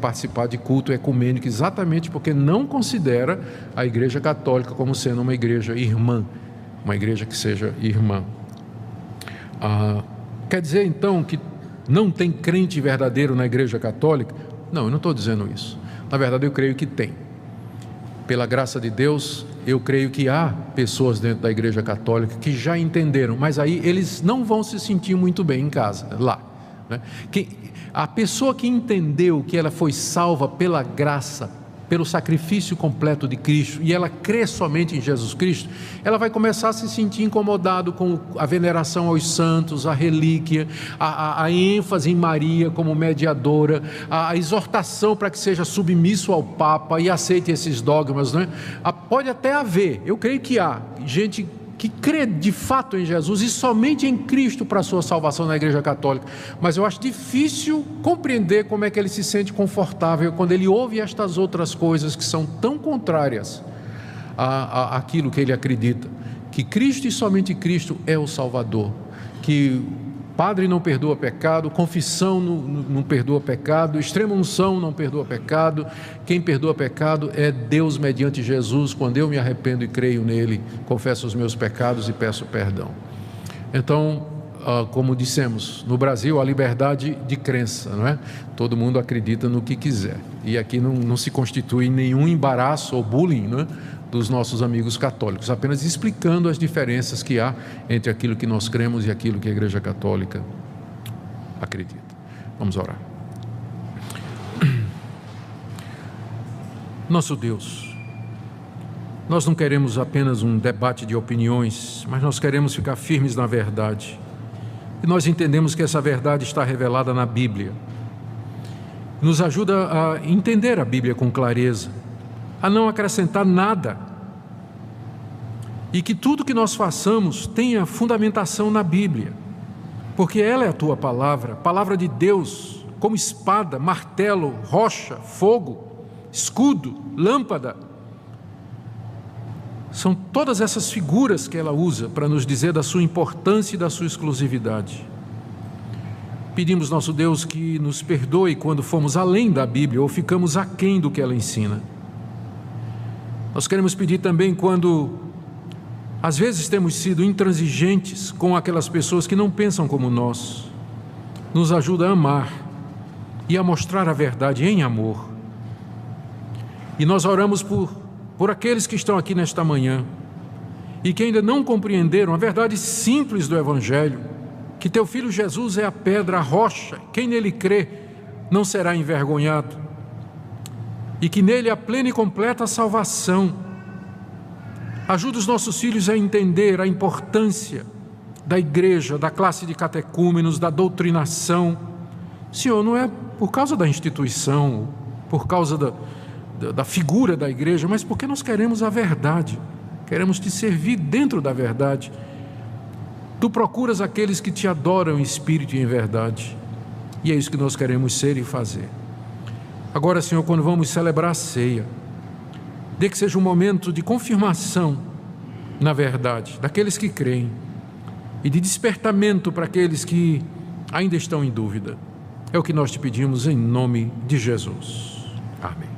S2: participar de culto ecumênico, exatamente porque não considera a Igreja Católica como sendo uma igreja irmã, uma igreja que seja irmã. Quer dizer então que não tem crente verdadeiro na Igreja Católica? Não, eu não estou dizendo isso. Na verdade, eu creio que tem. Pela graça de Deus, eu creio que há pessoas dentro da Igreja Católica que já entenderam, mas aí eles não vão se sentir muito bem em casa, lá, né? A pessoa que entendeu que ela foi salva pela graça, pelo sacrifício completo de Cristo, e ela crê somente em Jesus Cristo, ela vai começar a se sentir incomodado com a veneração aos santos, a relíquia, a ênfase em Maria como mediadora, a exortação para que seja submisso ao Papa e aceite esses dogmas, né? Pode até haver, eu creio que há gente que crê de fato em Jesus e somente em Cristo para a sua salvação na Igreja Católica, mas eu acho difícil compreender como é que ele se sente confortável quando ele ouve estas outras coisas que são tão contrárias àquilo que ele acredita, que Cristo e somente Cristo é o Salvador, que Padre não perdoa pecado, confissão não perdoa pecado, extrema unção não perdoa pecado, quem perdoa pecado é Deus mediante Jesus. Quando eu me arrependo e creio nele, confesso os meus pecados e peço perdão. Então, como dissemos, no Brasil há liberdade de crença, não é? Todo mundo acredita no que quiser, e aqui não se constitui nenhum embaraço ou bullying, não é, dos nossos amigos católicos, apenas explicando as diferenças que há entre aquilo que nós cremos e aquilo que a Igreja Católica acredita. Vamos orar. Nosso Deus, nós não queremos apenas um debate de opiniões, mas nós queremos ficar firmes na verdade. E nós entendemos que essa verdade está revelada na Bíblia. Nos ajuda a entender a Bíblia com clareza, a não acrescentar nada e que tudo que nós façamos tenha fundamentação na Bíblia, porque ela é a tua palavra, palavra de Deus, como espada, martelo, rocha, fogo, escudo, lâmpada. São todas essas figuras que ela usa para nos dizer da sua importância e da sua exclusividade. Pedimos, nosso Deus, que nos perdoe quando fomos além da Bíblia ou ficamos aquém do que ela ensina. Nós queremos pedir também quando, às vezes, temos sido intransigentes com aquelas pessoas que não pensam como nós. Nos ajuda a amar e a mostrar a verdade em amor. E nós oramos por aqueles que estão aqui nesta manhã e que ainda não compreenderam a verdade simples do Evangelho, que teu Filho Jesus é a pedra, a rocha, quem nele crê não será envergonhado, e que nele há plena e completa salvação. Ajuda os nossos filhos a entender a importância da igreja, da classe de catecúmenos, da doutrinação. Senhor, não é por causa da instituição, por causa da figura da igreja, mas porque nós queremos a verdade, queremos te servir dentro da verdade. Tu procuras aqueles que te adoram em espírito e em verdade, e é isso que nós queremos ser e fazer. Agora, Senhor, quando vamos celebrar a ceia, dê que seja um momento de confirmação na verdade daqueles que creem e de despertamento para aqueles que ainda estão em dúvida. É o que nós te pedimos em nome de Jesus. Amém.